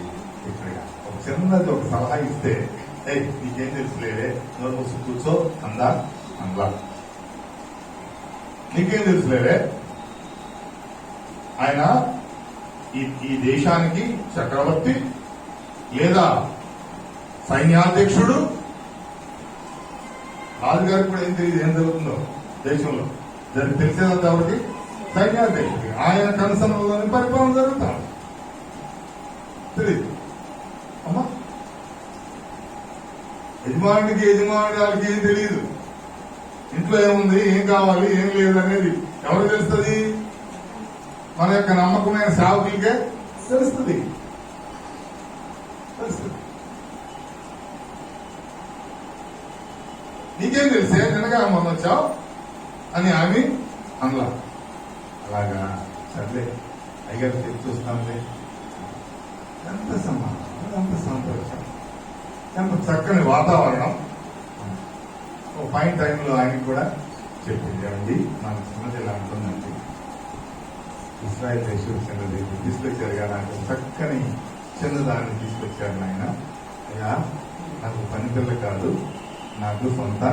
ఇక్కడ ఒక చిన్నది ఒక సలహా ఇస్తే నీకేం తెలుసులేదే, నోరు మూసి కూర్చో అందా, నీకేం తెలుసులేదే. ఆయన ఈ దేశానికి చక్రవర్తి లేదా సైన్యాధ్యక్షుడు. రాజుగారికి కూడా ఏం తెలియదు ఏం జరుగుతుందో దేశంలో, తెలిసేదంత ఎవరికి, సైన్యాధ్యక్షుడికి. ఆయన కనసంలోని పరిపాలన జరుగుతాడు, తెలియదు. అమ్మా యజమానికి వాళ్ళకి ఏం తెలియదు, ఇంట్లో ఏముంది, ఏం కావాలి, ఏం లేదు అనేది ఎవరు తెలుస్తుంది, మన యొక్క నమ్మకమైన సేవకులకే తెలుస్తుంది. నీకేం తెలిసే నిన్నగా మొన్న వచ్చావు అని ఆమె అనలా. అలాగా సర్లే అయ్యారు చెప్పి చూస్తానులే. ఎంత సమాధానం, ఎంత సంతోషం, ఎంత చక్కని వాతావరణం. ఒక ఫైన్ టైంలో ఆయనకి కూడా చెప్పింది, అండి మన చిన్నది ఇలా ఉంటుందండి, ఇస్రాయల్ దేశం చిన్నది తీసుకొచ్చారు కదా, నాకు చక్కని చిన్నదాన్ని తీసుకొచ్చారు ఆయన. అయ్యా నాకు పని పిల్ల కాదు, నాకు సొంత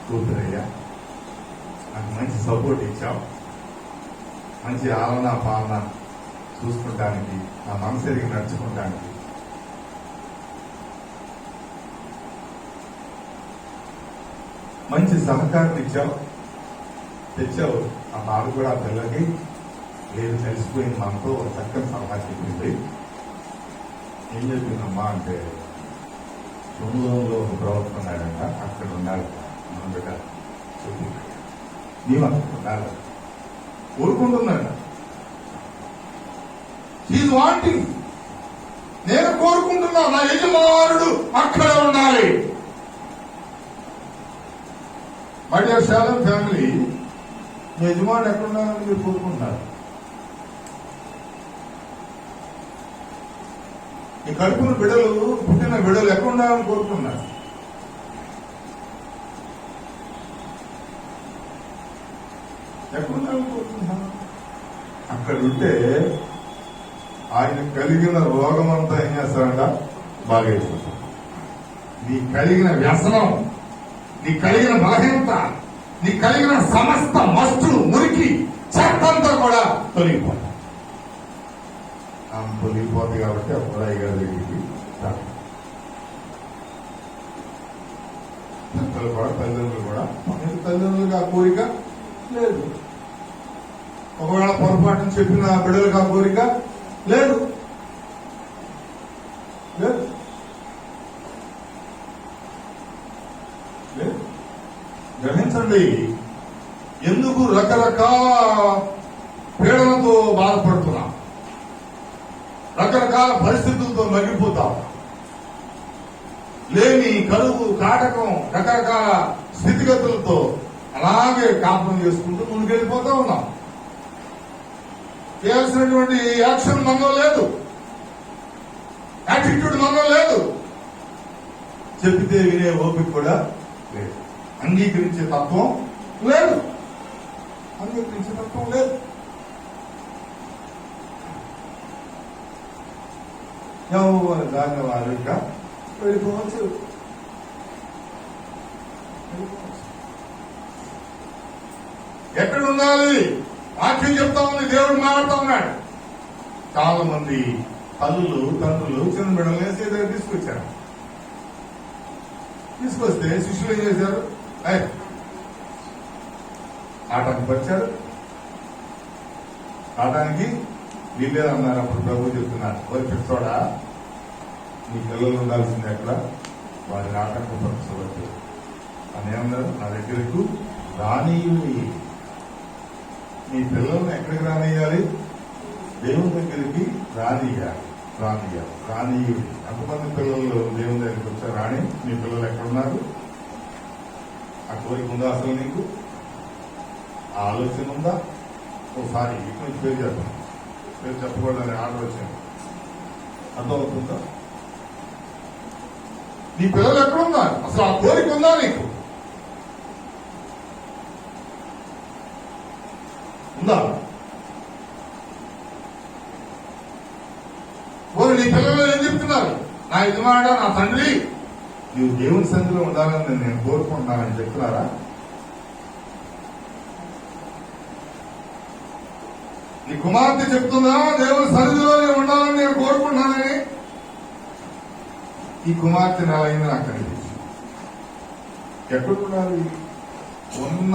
కూతురయ్యా, నాకు మంచి సపోర్ట్ ఇచ్చావు, మంచి ఆలన పాలన చూసుకుంటానికి, నా మనసు ఎరిగి నడుచుకుంటానికి. మంచి సహకారం ఇచ్చావు, తెచ్చావు. ఆ బాధ కూడా ఆ పిల్లకి లేదు, కలిసిపోయింది మనతో ఒక చక్కని సలహా చెప్పింది. ఏం చెప్పిందమ్మా అంటే, సమూహంలో ఒక ప్రవక్త ఉన్నాడంట, అక్కడ ఉండాలి మనం బిడ్డ చెప్పి నీవు అక్కడ ఉండాలి కోరుకుంటున్నాడు. హీజ్ వాంటింగ్, నేను కోరుకుంటున్నా నా యజమానుడు అక్కడ ఉండాలి. మై డియర్ శాలం ఫ్యామిలీ, మీ యజమానుడు ఎక్కడ ఉండాలని మీరు కోరుకుంటున్నారు? ఈ కడుపున బిడ్డలు, పుట్టిన బిడ్డలు ఎక్కడ ఉండాలని కోరుకున్నారు? ఎక్కడ ఉండాలని కోరుకుంటున్నారు? అక్కడ ఉంటే ఆయన కలిగిన రోగం అంతా ఏం చేస్తారంట? బాగైపోతుంది. నీ కలిగిన వ్యసనం, నీ కలిగిన బలహీనత, నీ కలిగిన సమస్త మస్టు మురికి చెత్తంతా కూడా తొలగిపోతుంది. తొలగిపోతుంది కాబట్టి అప్పుడు అయ్యగారి దగ్గరికి పిల్లలు కూడా, తల్లిదండ్రులు కూడా, తల్లిదండ్రులకు ఆ కోరిక లేదు. ఒకవేళ పొరపాటును చెప్పిన బిడ్డలకు ఆ కోరిక లేదు. గ్రహించండి, ఎందుకు రకరకాల పీడనతో బాధపడుతున్నాం, రకరకాల పరిస్థితులతో మగ్గిపోతాం, లేని కరువు కాటకం రకరకాల స్థితిగతులతో అలాగే కాపురం చేసుకుంటూ ముందుకెళ్ళిపోతా ఉన్నాం. చేయాల్సినటువంటి యాక్షన్ మనలో లేదు, యాటిట్యూడ్ మనలో లేదు, చెప్పితే వినే ఓపిక కూడా లేదు, అంగీకరించే తత్వం లేదు, అంగీకరించే తత్వం లేదు. ఎవరు దాని వారు ఇంకా వెళ్ళిపోవచ్చు. ఎక్కడ ఉండాలి? వాక్యం చెప్తా ఉంది, దేవుడు మాట్లాడుతూ ఉన్నాడు. చాలా మంది తల్లులు, తండ్రులు చిన్న బిడ్డలు వేసి దగ్గర తీసుకొచ్చారు. తీసుకొస్తే శిష్యులు ఏం చేశారు? ఆటానికి వచ్చారు. ఆటానికి వీళ్ళేదన్నారు. అప్పుడు ప్రభు చెప్తున్నారు, వారి పిచ్చోడా, నీ పిల్లలు ఉండాల్సింది ఎక్కడ? వారిని ఆటంకపరచవద్దు అని ఏమన్నారు? నా దగ్గరకు రానీయుడి. నీ పిల్లల్ని ఎక్కడికి రానియాలి? దేవుని దగ్గరికి రానియాలి. రానీయుడి. అంతమంది పిల్లలు దేవుని దగ్గరికి వచ్చారు. రాణి, నీ పిల్లలు ఎక్కడున్నారు? ఆ కోరిక ఉందా అసలు నీకు? ఆ ఆలోచన ఉందా? ఒకసారి ఇటు నుంచి పేరు చెప్పండి. పేరు చెప్పకూడదని ఆర్డర్ వచ్చింది. అర్థమవుతుందా? నీ పిల్లలు ఎక్కడున్నారు? అసలు ఆ కోరిక ఉందా నీకు? ఉందా? నీ పిల్లలు ఏం చెప్తున్నారు? నా యజమానుడా, నా తండ్రి, నువ్వు దేవుని సన్నిధిలో ఉండాలని నేను కోరుకుంటున్నానని చెప్తున్నారా? నీ కుమార్తె చెప్తుందా దేవుని సన్నిధిలో నేను ఉండాలని నేను కోరుకుంటున్నానని? ఈ కుమార్తె నెలైంది నాకు అనిపించింది. ఎక్కడ ఉండాలి? ఉన్న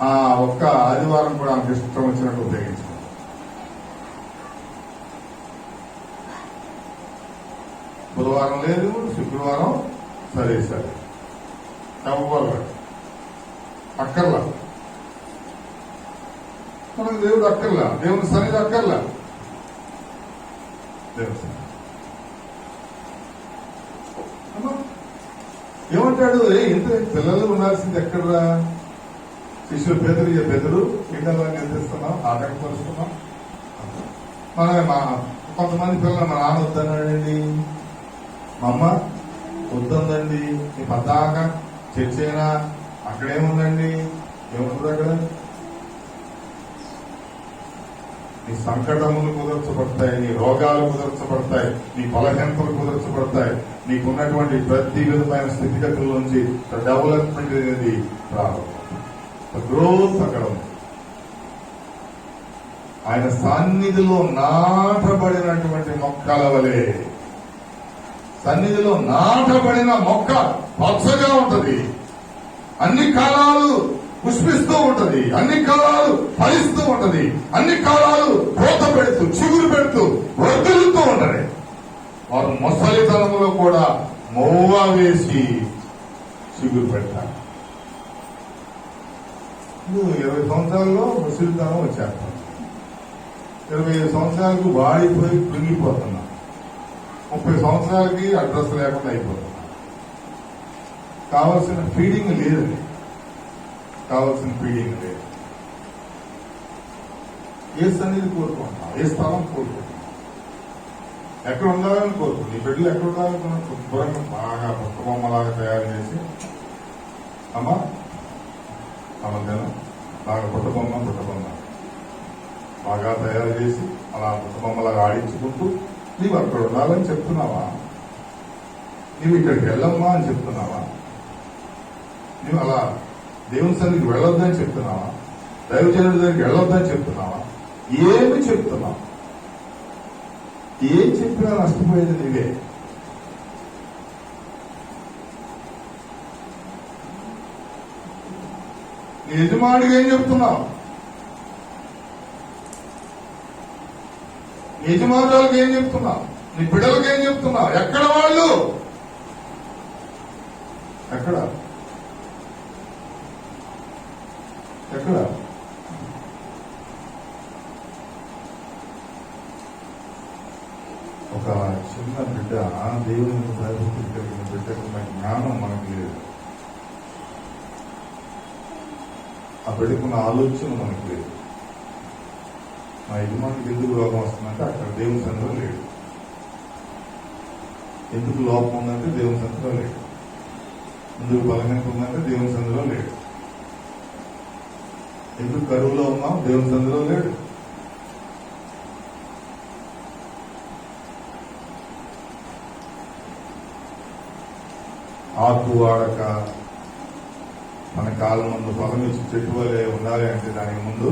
ఆ ఒక్క ఆదివారం కూడా ఆమెకు ఇష్టం వచ్చినట్టు ఉపయోగించుకోవాలి. బుధవారం లేదు, శుక్రవారం సరే చెప్పవాలి. అక్కర్లా, మనకు దేవుడు అక్కర్లా, దేవుని సన్నిధి అక్కర్లా. ఏమంటాడు? ఇంత పిల్లలు ఉండాల్సింది ఎక్కడరా? శిష్యులు బెదరు పిల్లలు నిర్దిస్తున్నాం, ఆటంకపరుస్తున్నాం. మా కొంతమంది పిల్లలు మా నాన్న వద్దన్నాడండి, మా అమ్మ వద్దందండి, నీ పద్దాకా చర్చ అయినా అక్కడేముందండి? ఏముంటుంది అక్కడ? నీ సంకటములు కుదర్చబడతాయి, నీ రోగాలు కుదర్చబడతాయి, నీ బలహీనతలు కుదర్చబడతాయి, నీకున్నటువంటి ప్రతి విధమైన స్థితిగతుల నుంచి డెవలప్మెంట్ అనేది ప్రారంభం, గ్రోత్ అక్కడ ఉంది. ఆయన సన్నిధిలో నాటబడినటువంటి మొక్కల వలె, సన్నిధిలో నాటబడిన మొక్క పచ్చగా ఉంటది, అన్ని కాలాలు పుష్పిస్తూ ఉంటది, అన్ని కాలాలు ఫలిస్తూ ఉంటది, అన్ని కాలాలు కోత పెడుతూ చిగురు పెడుతూ వర్ధలుతూ ఉంటది. వారు ముసలితనములో కూడా మోవ వేసి చిగురు పెడతాడు. నువ్వు 20 సంవత్సరాల్లో ముసలితనం వచ్చేస్తావు, 25 సంవత్సరాలకు వాడిపోయి కృంగిపోతున్నా, 30 సంవత్సరాలకి అడ్రస్ లేకుండా అయిపోతున్నా. కావాల్సిన ఫీడింగ్ లేదు, కావాల్సిన ఫీడింగ్ లేదు. ఏ సన్నిధి కోరుకుంటున్నా, ఏ స్థలం కోరుకుంటున్నా, ఎక్కడ ఉండాలని కోరుకుంటున్నా. నీ బిడ్డలు ఎక్కడ ఉండాలనుకున్నా శుభ్రంగా బాగా పుట్ట బొమ్మలాగా తయారు చేసి, అమ్మా అమ్మదేనా బాగా పుట్ట బొమ్మ బాగా తయారు చేసి అలా పుట్ట బొమ్మలాగా ఆడించుకుంటూ నీవు అక్కడ ఉండాలని చెప్తున్నావా? నీవు ఇక్కడికి వెళ్ళమ్మా అని చెప్తున్నావా? నువ్వు అలా దేవుని సన్నిధికి వెళ్ళొద్దని చెప్తున్నావా? దైవజనుడి దగ్గరికి వెళ్ళొద్దని చెప్తున్నావా? ఏమి చెప్తున్నావు? ఏం చెప్పినా నష్టపోయేది నీవే. నీ యజమానికి ఏం చెప్తున్నావు? నీ యజమానులకు ఏం చెప్తున్నావు? నీ బిడ్డలకు ఏం చెప్తున్నావు? ఎక్కడ వాళ్ళు? ఎక్కడ ఎక్కడ ఒక చిన్న బిడ్డ దేవుని భయభక్తులు కలిగిన బిడ్డకున్న జ్ఞానం మనకు లేదు, ఆ బిడ్డకున్న ఆలోచన మనకు లేదు. మా యజమానికి ఎందుకు రోగం వస్తుందంటే అక్కడ దేవుని సన్నిధిలో లేడు. ఎందుకు లోపం ఉందంటే దేవుని సన్నిధిలో లేడు. ఎందుకు బలహీనత ఉందంటే దేవుని సన్నిధిలో లేడు. ఎందుకు కరువులో ఉన్నాం? దేవుని సన్నిధిలో లేడు. ఆకు వాడక మన కాలం ముందు పొలం ఇచ్చి చెట్టు వలె ఉండాలి అంటే దానికి ముందు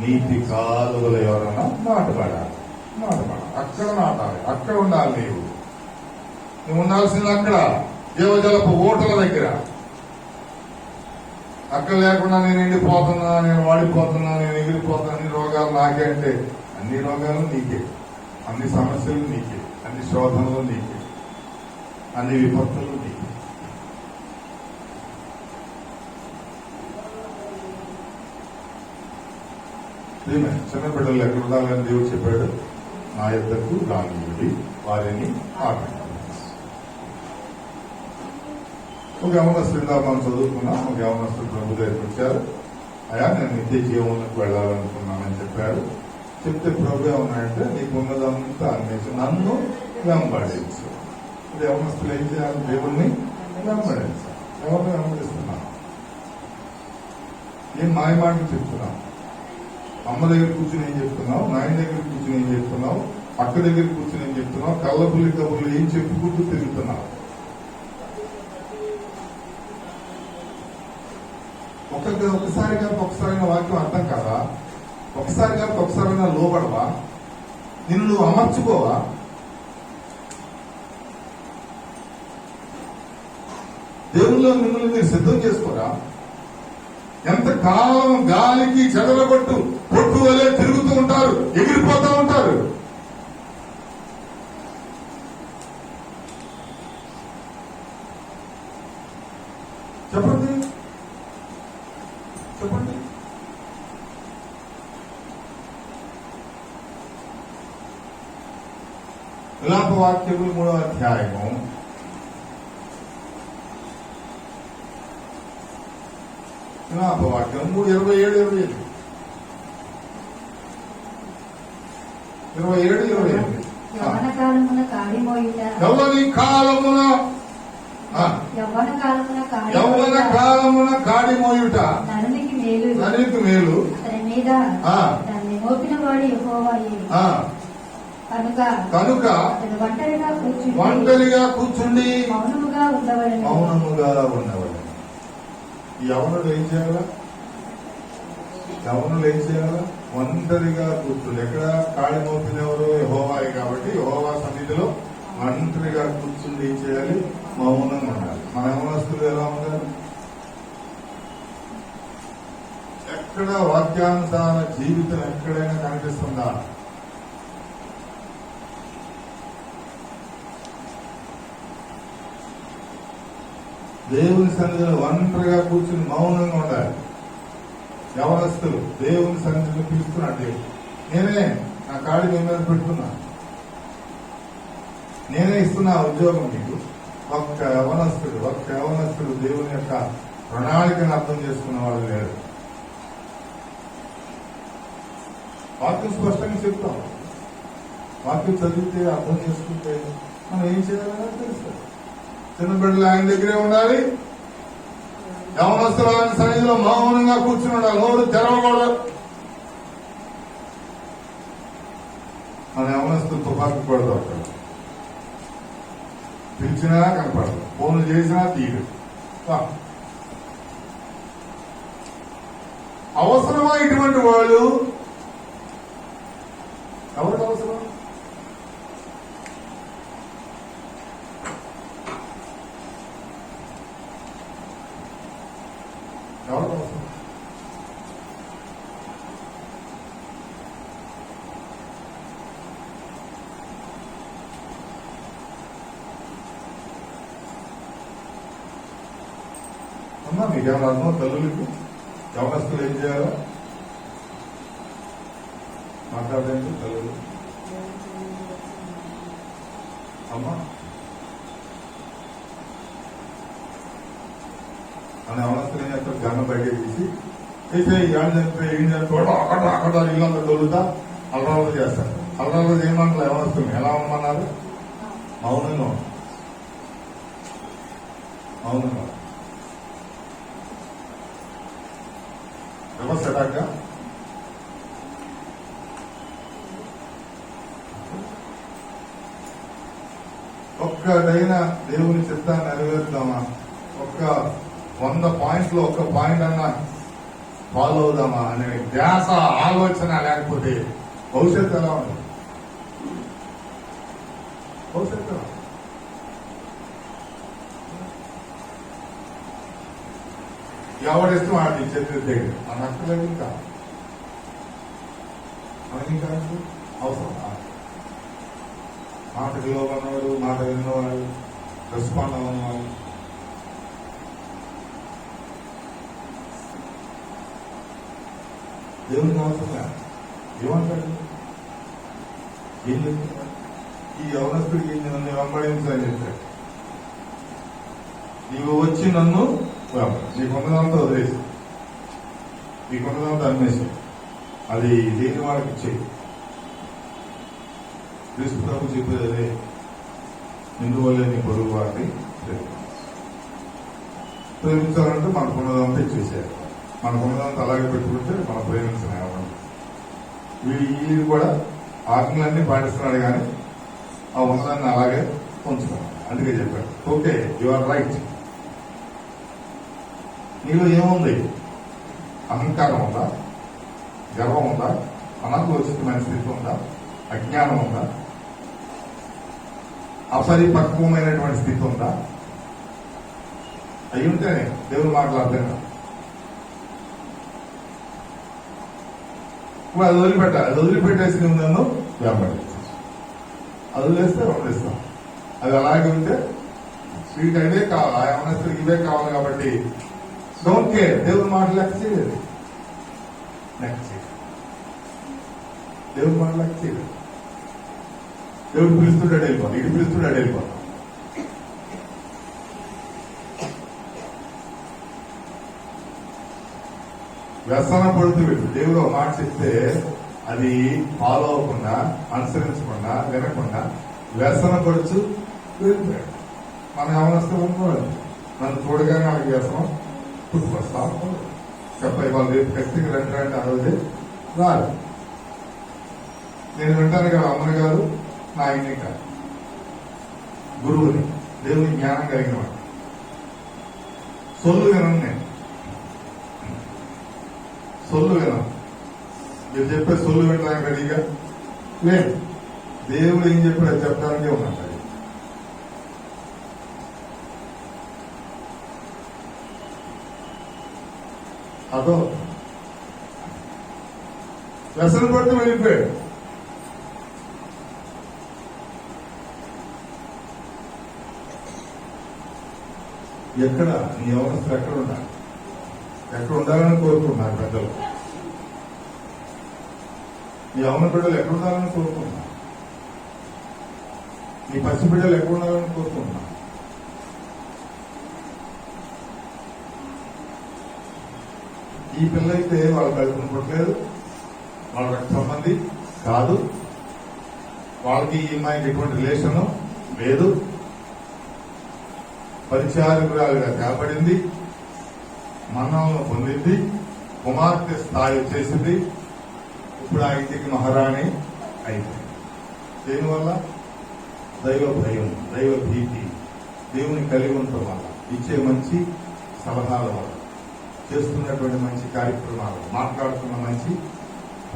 నీటి కాలువలు ఎవరైనా నాటపడాలి. అక్కడ నాటాలి, అక్కడ ఉండాలి. నువ్వు ఉండాల్సింది అక్కడ జీవజలపు ఓటల దగ్గర. అక్కడ లేకుండా నేను ఎండిపోతున్నా, నేను వాడిపోతున్నా, నేను ఎగిరిపోతున్నా, అన్ని రోగాలు నాకే అంటే అన్ని రోగాలు నీకే, అన్ని సమస్యలు నీకే, అన్ని శోధనలు నీకే, అన్ని విపత్తులు నీకే. చిన్న బిడ్డలు ఎక్కడ ఉండాలని దేవుడు చెప్పాడు, నా యొద్దకు రానివ్వండి వారిని ఆపండి. ఒక యవనస్తుడు మనం చదువుకున్నాం, ఒక యవనస్తుడు ప్రభు దగ్గరికి వచ్చారు. అయ్యా నేను నిత్య జీవనంలోకి వెళ్ళాలనుకున్నానని చెప్పారు. చెప్తే ప్రభు ఏమన్నాడంటే నీకు ఉన్నదంతా అన్నేసి నన్ను వెంబడించు. ఇప్పుడు యవనస్తులు ఏం చేయాలి? దేవుణ్ణి వెంబడించాలి. ఎవరిని వెంబడిస్తున్నాను? ఏం మాయ మాటలు చెప్తున్నావు? అమ్మ దగ్గర కూర్చుని ఏం చెప్తున్నావు? నాయన దగ్గర కూర్చుని ఏం చెప్తున్నావు? అక్క దగ్గర కూర్చుని ఏం చెప్తున్నావు? కళ్ళబుల్లి కబుర్లు ఏం చెప్పుకుంటూ తిరుగుతున్నావు? ఒకసారిగా వాక్యం అర్థం కాదా? ఒకసారిగా లోబడవా? నిన్ను నువ్వు అమర్చుకోవా? దేవుల్లో మిమ్మల్ని మీరు సిద్ధం చేసుకోరా? ఎంతకాలం గాలికి చెదరగొట్టు పొట్టు వలె తిరుగుతూ ఉంటారు, ఎగిరిపోతూ ఉంటారు. చెప్పండి చెప్పండి. విలాప వాక్యములు 3వ అధ్యాయము 27 యవ్వన కాలమున కాడి మోయుట నరునికి మేలు అతని మీద దాన్ని మోపిన వాడు యెహోవాయే. కనుక అతడు ఒంటరిగా కూర్చుండి మౌనముగా ఉండవలెను. యవనులు ఏం చేయాలా? ఒంటరిగా కూర్చుండి. ఎక్కడ? కాడి మోపిన ఎవరు? యెహోవాయే. కాబట్టి యెహోవా సన్నిధిలో ఒంటరిగా కూర్చుండి ఏం చేయాలి? మౌనంగా ఉండాలి. మన యవనస్తులు ఎలా ఉన్నారు? ఎక్కడ వాక్యానుసార జీవితం ఎక్కడైనా కనిపిస్తుందా? దేవుని సన్నిధిలో ఒంటరిగా కూర్చుని మౌనంగా ఉండాలి. యవనస్తులు దేవుని సన్నిధిని పిలుస్తున్నాడు దేవుడు. నేనే నా కాడి మీ మీద పెడుతున్నా, నేనే ఇస్తున్నా ఉద్యోగం మీకు. ఒక్క యవనస్తుడు దేవుని యొక్క ప్రణాళికను అర్థం చేసుకున్న వాళ్ళు లేరు. వాక్యం స్పష్టంగా చెప్తాం. వాక్యం చదివితే అర్థం చేసుకుంటే మనం ఏం చేయాలని తెలుస్తుంది. చిన్న బిడ్డలు ఆయన దగ్గరే ఉండాలి. యవనస్తులు ఆయన సన్నిధిలో మౌనంగా కూర్చుని ఉండాలి. నోరు తెరవకూడదు. మన యవనస్తులు తుపాకి కొడతారు. అక్కడ పిలిచినా కనపడదు, ఫోన్లు చేసినా తీయడు. అవసరమా ఇటువంటి వాళ్ళు? ఎవరికి అవసరం? ఎవరికి అవసరం? అమ్మా మీకేమైనా అర్థం? తల్లులకి యవనస్తులు ఏం చేయాలా? మాట్లాడండి తల్లులు. అమ్మా అని యవనస్తులు ఏం చేస్తారు? గన్నం బయట తీసి అక్కడ ఇల్లంతా తొలుతా అలరాలు చేస్తారు. అలరాలు చేయమంటారు యవనస్తులు. ఎలా ఉండమన్నారు? మౌనంగా మౌనంగా వ్యవస్థగా ఒక్కటైనా దేవుని చిత్తాన్ని నెరవేరుద్దామా? ఒక్క 100 పాయింట్లు ఒక్క పాయింట్ అన్నా ఫాలో అవుదామా అనే ధ్యాస ఆలోచన లేకపోతే భవిష్యత్తు ఎలా ఉంది? భవిష్యత్తు ఎవరిష్టం ఆడి చేతి దగ్గర మన అక్కలేదు. ఇంకా మనకి కాదు అవసరం. మాటకి లోపన్నవాడు, మాట విన్నవాడు, రెస్పాండ్ అవ్వనివాడు. దేవునికి అవసరం ఏమంటాడు? ఏం చెప్తున్నాడు? ఈ యవనస్తుడికి నన్ను వెంబడించని చెప్పాడు. నీవు వచ్చి నన్ను నీకున్నదంతా వదిలేసి, నీకున్నదంతా అన్వేషి, అది దేని వాళ్ళకి ఇచ్చేయి. క్రీస్తు ప్రభు చెప్పేది అదే, ఎందువల్లే నీ పొరుగు వారిని ప్రేమించాలంటే మనకున్నదంతా ఇచ్చేసేయాలి. మనకున్నదంతా అలాగే పెట్టుకుంటే మన ప్రేమించిన ఏమంటే వీడు కూడా ఆజ్ఞలన్నీ పాటిస్తున్నాడు, కానీ ఆ ఉన్నదాన్ని అలాగే ఉంచుతాడు. అందుకే చెప్పాడు, ఓకే యు ఆర్ రైట్. నీలో ఏముంది? అహంకారం ఉందా? గర్వం ఉందా? అనాలోచితమైన స్థితి ఉందా? అజ్ఞానం ఉందా? అపరిపక్వమైనటువంటి స్థితి ఉందా? అయి ఉంటేనే దేవుడు మాట్లాడతాను. ఇప్పుడు అది వదిలిపెట్టాలి. అది వదిలిపెట్టేసి నువ్వు నన్ను వ్యాపారించు. అది వదిలేస్తే వదిలేస్తాం. అది అలాగే ఉంటే వీటికి అదే కావాలి, ఆ యవనస్తుడికి ఇవే కావాలి. కాబట్టి డోంట్ కేర్. దేవుడి మాట లెక్క చేయలేదు. దేవుడి మాట లెక్క చేయలేదు. దేవుడు పిలుస్తుంటాడు వెళ్ళిపోతాం, ఇటు పిలుస్తుంటాడు వెళ్ళిపోతాం. వ్యసన పడుతూ వీడు దేవుడు ఒక మాట చెప్తే అది ఫాలో అవ్వకుండా, అనుసరించకుండా, వినకుండా వ్యసన పడుచు వెళ్ళిపోయాడు. మన యవనస్తులు అనుకోవాలి, నన్ను చూడగానే వాళ్ళకి వ్యసనం పుట్టుకొస్తా చెప్పాయి. వాళ్ళు రేపు ఖచ్చితంగా రండి ఆ రోజే రారు. నేను వింటాను కదా, అమ్మని కాదు నా ఆయన్ని కాదు, గురువుని, దేవుని జ్ఞానం కలిగిన వాడు. సొల్లు వినను, నేను సొల్లు వినను. మీరు చెప్పే సొల్లు వినడానికి రెడీగా లేదు. దేవుడు ఏం చెప్పాడు అది చెప్పడానికే ఉన్నట్టు. అదో వ్యసన పడుతూ వెళ్ళిపోయాడు. ఎక్కడ నీ యవనస్తులు ఎక్కడ ఉండాలి, ఎక్కడ ఉండాలని కోరుకుంటున్నారు పెద్దలు. నీ యవన బిడ్డలు ఎక్కడ ఉండాలని కోరుకుంటున్నారు, నీ పసి బిడ్డలు ఎక్కడ ఉండాలని కోరుకుంటున్నారు. ఈ పిల్ల అయితే వాళ్ళ కలుపుని పుట్టలేదు, వాళ్ళ రక్త సంబంధి కాదు, వాళ్ళకి ఈ అమ్మాయికి ఎటువంటి రిలేషన్ లేదు, పరిచారకురాలుగా తేపడింది, మన్నలను పొందింది, కుమార్తె స్థాయి వచ్చేసింది, ఇప్పుడు ఆ ఇంటికి మహారాణి అయింది. దేనివల్ల? దైవ భయం, దైవ భీతి, దేవుని కలిగి ఉండటం వల్ల, ఇచ్చే మంచి సలహాల వల్ల, చేస్తున్నటువంటి మంచి కార్యక్రమాలు, మాట్లాడుతున్న మంచి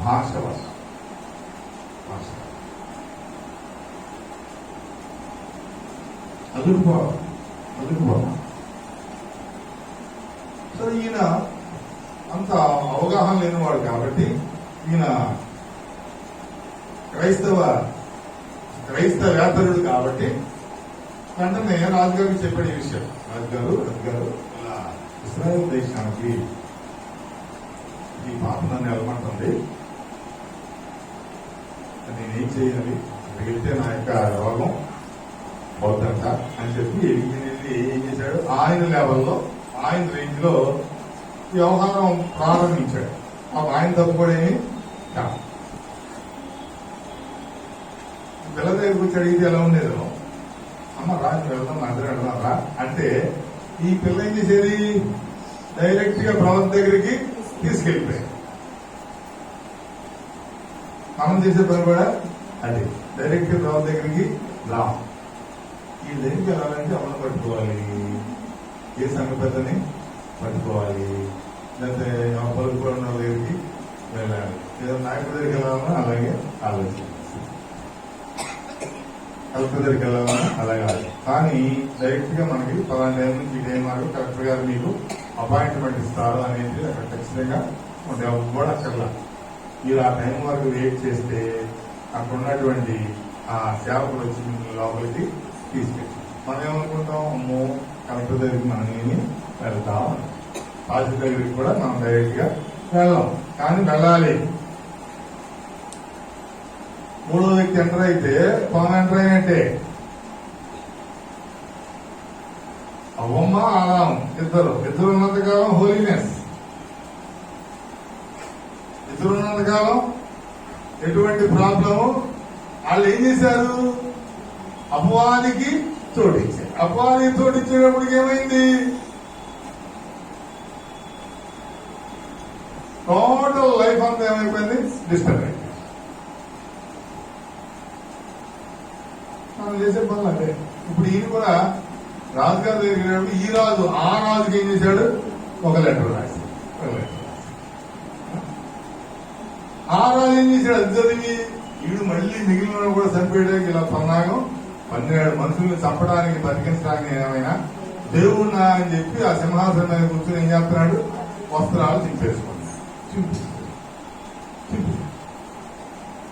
భాష వల్ల. అదురుకోవాలి. సో ఈయన అంత అవగాహన లేనివాడు కాబట్టి, ఈయన క్రైస్తవేతరుడు కాబట్టి వెంటనే రాజుగారికి చెప్పాడు ఈ విషయం. రాజుగారు ఇలా ఇశ్రాయేలు దేశానికి ఈ పాప నన్ను వెళ్ళమంటుంది, నేనేం చేయాలి, వెళ్తే నా యొక్క రోగం అవుతుంట అని చెప్పి ఏం చేశాడు, ఆయన లెవెల్లో, ఆయన రేంజ్ లో వ్యవహారం ప్రారంభించాడు. ఆయన తప్పు కూడా ఏమి కాదు. పిల్ల దగ్గరికి వచ్చి అడిగితే ఎలా ఉండేదో, అమ్మ రాజు వెళ్దాం, అందరూ వెళ్దాంరా అంటే, ఈ పిల్ల ఏం చేసేది, డైరెక్ట్ గా ప్రవక్త దగ్గరికి తీసుకెళ్ళిపోయాడు. మనం చేసే పని కూడా అది, డైరెక్ట్ గా ప్రవక్త దగ్గరికి రా. ఈ దగ్గరికి వెళ్ళాలంటే అమ్మను పట్టుకోవాలి, ఏ సంఘ పెద్దని పట్టుకోవాలి, లేకపోతే పలుకున్న దగ్గరికి వెళ్ళాలి, ఏదో నాయకుడి దగ్గరికి వెళ్ళాలన్నా అలాగే ఆలోచించాలి, కలెక్టర్ దగ్గరికి వెళ్ళాలన్నా అలాగే. కానీ డైరెక్ట్ గా మనకి పలానా టైం నుంచి ఈ టైం వరకు కలెక్టర్ గారు మీకు అపాయింట్మెంట్ ఇస్తారు అనేది అక్కడ ఖచ్చితంగా కూడా అక్కర్లా. మీరు ఆ టైం వరకు వెయిట్ చేస్తే అక్కడ ఉన్నటువంటి ఆ సేవకులు వచ్చి మిమ్మల్ని లోపలికి తీసుకెళ్ళి, మనం ఏమనుకుంటాం, అమ్మో కలెక్టర్ దగ్గరికి మనం ఏమి వెళ్తాం, తహసీల్దార్ దగ్గరికి కూడా మనం డైరెక్ట్ గా వెళ్ళాం, కానీ వెళ్ళాలి. మూడో వ్యక్తి ఎంటర్ అయితే పవన్ ఎంటర్ అయినట్టే. అవ్వమ్మ ఆదాం ఇద్దరు ఉన్నంతకాలం హోలీనెస్, ఇద్దరు ఉన్నంతకాలం ఎటువంటి ప్రాబ్లము. వాళ్ళు ఏం చేశారు, అపవాదికి చోటిచ్చారు. అపవాదికి చోటిచ్చేటప్పటికి ఏమైంది, టోటల్ లైఫ్ అంతా ఏమైపోయింది, డిస్టర్బ్ అయింది. మనం చేసే పనులు అంటే, ఇప్పుడు ఈయన కూడా రాజుగారి దగ్గర ఈ రాజు ఆ రాజుకి ఏం చేశాడు, ఒక లెటర్ రాశాడు. ఆ రాజు ఏం చేశాడు, అది చదివి వీడు మళ్ళీ మిగిలిన కూడా చంపేయడానికి ఇలా పన్నాగం 12 మనుషుల్ని చంపడానికి బతికించడానికి ఏమైనా దేవుణ్ణా అని చెప్పి ఆ సింహాసనం మీద కూర్చొని ఏం చేస్తున్నాడు, వస్త్రాలు చింపేసుకున్నాడు.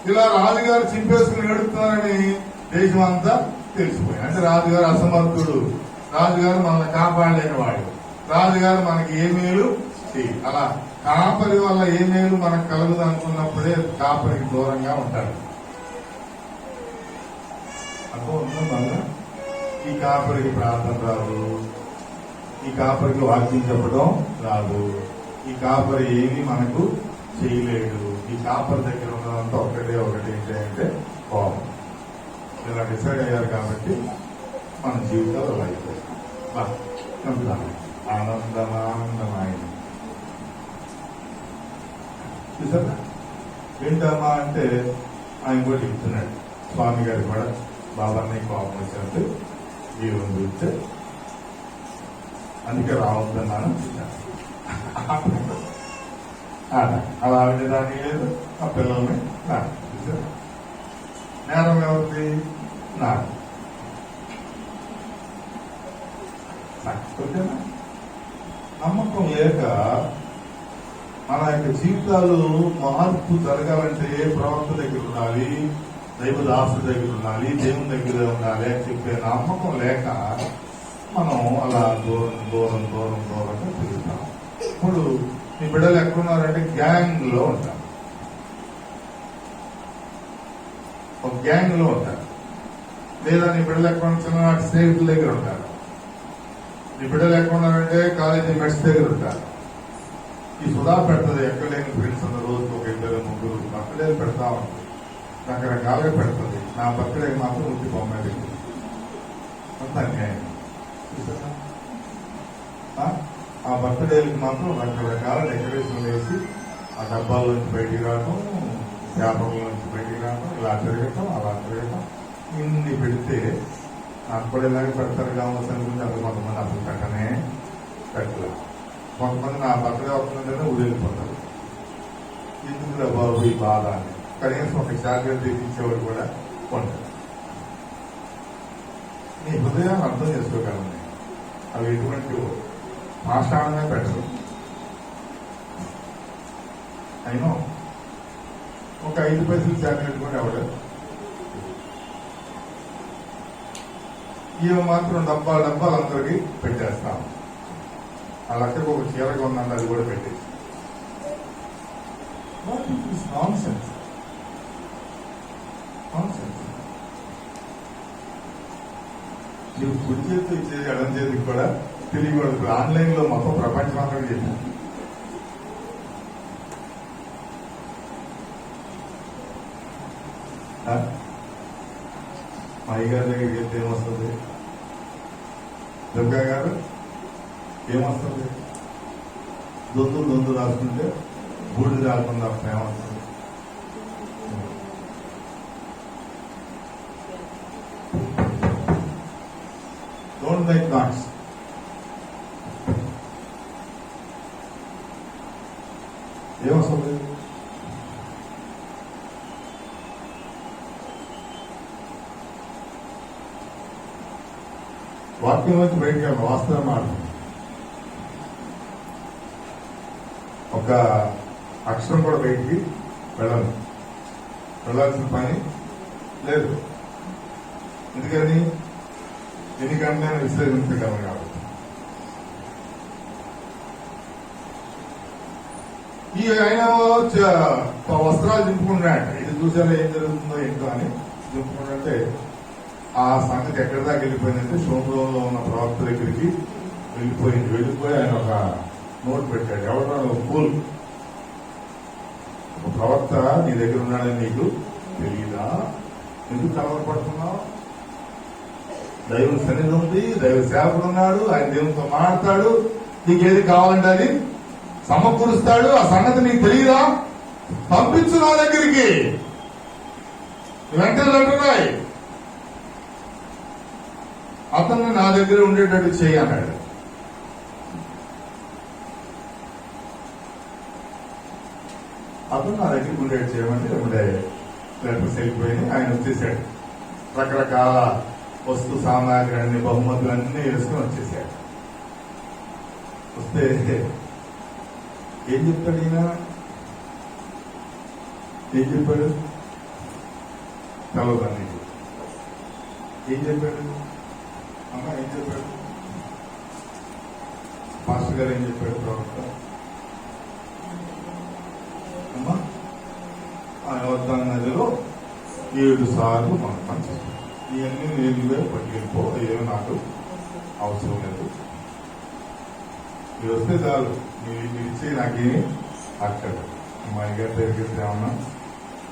ఇలా రాజుగారు చింపేసుకుని ఏడుతున్నారని దేశం అంతా తెలిసిపోయింది. అంటే రాజుగారు అసమర్థుడు, రాజుగారు మనల్ని కాపాడలేని వాడు, రాజుగారు మనకి ఏ మేలు చేయాలి. అలా కాపరి వల్ల ఏ మేలు మనకు కలుగుదు అనుకున్నప్పుడే కాపరికి దూరంగా ఉంటాడు. అర్థం. ఈ కాపరికి ప్రార్థన రాదు, ఈ కాపరికి వాక్యం చెప్పడం రాదు, ఈ కాపరి ఏమీ మనకు చేయలేడు. ఈ కాపరి దగ్గర ఉన్నదంతా ఒకటి ఏంటంటే కోపం. ఇలా డిసైడ్ అయ్యారు కాబట్టి మన జీవితాలు అలా అయిపోయాయి. ఆనందమానందమైన చూసారా, ఏంటమ్మా అంటే ఆయన కూడా చెప్తున్నాడు, స్వామి గారు కూడా బాబాని కోపం వచ్చినట్టు జీవం చూస్తే అందుకే రావద్దన్నాను. అలా ఆవిడదానికి లేదు, ఆ పిల్లల్ని నాకు చూసారు. నేరం ఎవరిది, నాకు. నమ్మకం లేక మన యొక్క జీవితాలు మార్పు జరగాలంటే ప్రవక్త దగ్గర ఉండాలి, దైవదాసు దగ్గర ఉండాలి, దేవుని దగ్గర ఉండాలి అని చెప్పే నమ్మకం లేక మనం అలా దూరంగా తిరుగుతాం. ఇప్పుడు మీ బిడ్డలు ఎక్కడున్నారంటే గ్యాంగ్ లో ఉంటారు, ఒక గ్యాంగ్ లో ఉంటారు. లేదా నీ బిడ్డలు ఎక్కడ చిన్ననాటి స్నేహితుల దగ్గర ఉంటారు. నీ బిడ్డలు ఎక్కడ ఉన్నారంటే కాలేజీ మెట్స్ దగ్గర ఉంటారు. ఈ సుధా పెడుతుంది ఎక్కడ లేని ఫ్రెండ్స్ అందరూ రోజుకి ఒక 2-3 బర్త్డేలు పెడతా ఉంటుంది, రకరకాలుగా పెడుతుంది. నా బర్త్డేకి మాత్రం ఉట్టి బొమ్మ పెట్టింది. అంత అన్యాయం. ఆ బర్త్డేలకు మాత్రం రకరకాల డెకరేషన్ వేసి ఆ డబ్బాల్లోంచి బయటికి రావడం, పేపర్లోంచి బయటికి రావడం, ఇలా తిరగటం అలా తిరగటం, ఇన్ని పెడితే నాకు కూడా ఇలాగే పెడతారు కావచ్చు అనుకుంటే అసలు కొంతమంది అసలు పెట్టలే. కొంతమంది నా బర్త్డే అవుతుందంటేనే ఊరెళ్ళిపోతారు. ఎందుకు బాబు ఈ బాధ అని కనీసం ఒక చాక్లెట్ తెప్పించేవాడు కూడా ఉంటారు. నీ హృదయాన్ని అర్థం చేసుకోగలను. అవి ఎటువంటి పాషాణమే పెట్టరు. అయినా ఒక 5 పైసలు చాక్లెట్ కూడా ఎవడదు. ఇవి మాత్రం డబ్బాలు అందరికీ పెట్టేస్తాం. ఆ లెక్కకు ఒక చీరగా ఉందంటే అది కూడా పెట్టేసి నాన్సెన్స్. నువ్వు కుడి చేతితో ఇచ్చేది ఎడం చేతికి కూడా తెలియకూడదు. ఆన్లైన్ లో మొత్తం ప్రపంచం అంతా చేశాను. మా అయ్యగారి దగ్గరికి వెళ్తే ఏమొస్తుంది? దుర్గా గారు ఏమొస్తుంది? దొందు రాసుకుంటే బూడిది రాకుండా ఏమొస్తుంది? Don't make knots. ఏమొస్తుంది? వాక్యం వచ్చి బయటకి వాస్తవం మాట. ఒక అక్షరం కూడా బయటికి వెళ్ళాల్సిన పని లేదు. ఎందుకని ఎన్ని గంటలైనా విశ్లేషించగలం కాబట్టి. ఈ ఆయన వస్త్రాలు దింపుకున్నాడు. ఇది చూసారా ఏం జరుగుతుందో ఏంటో అని దింపుకున్నట్టే ఆ సంగతి ఎక్కడి దాకా వెళ్ళిపోయిందంటే సోమరంలో ఉన్న ప్రవక్త దగ్గరికి వెళ్ళిపోయి ఆయన ఒక నోట్ పెట్టాడు. ఎవరు పూల్ ఒక ప్రవక్త నీ దగ్గర ఉన్నాడని నీకు తెలియదా? ఎందుకు కలవరపడుతున్నావు? దైవ సన్నిధి ఉంది, దైవ సేవకుడు ఉన్నాడు, ఆయన దేవునితో మాట్లాడతాడు, నీకేది కావాలంటే అది సమకూరుస్తాడు. ఆ సంగతి నీకు తెలియదా? పంపించు నా దగ్గరికి, వెంటనే అంటున్నాయి. అతన్ని నా దగ్గర ఉండేటట్టు చేయి అన్నాడు. అతను నా దగ్గరికి ఉండేట్టు చేయమంటే ఉండే లెటర్స్ వెళ్ళిపోయి ఆయన వచ్చేసాడు. రకరకాల వస్తు సామాగ్రి అన్ని బహుమతులు అన్ని వేసుకుని వచ్చేసాడు. వస్తే ఏం చెప్తాడు ఈయన? ఏం చెప్పాడు? తెలవదా నీకు? ఏం చెప్పాడు? అమ్మా ఏం చెప్పాడు? మాస్టర్ గారు ఏం చెప్పాడు? ప్రవక్త అమ్మా యోర్దాను నదిలో 7 సార్లు మనం పనిచేస్తాం. ఇవన్నీ నీళ్ళుగా పట్టుకెళ్ళిపో, ఏమో నాకు అవసరం లేదు, మీరు వస్తే చాలు, మీరు ఇచ్చే నాకేమి అక్కడ మా అయ్యగారి దగ్గరికి ఏమన్నా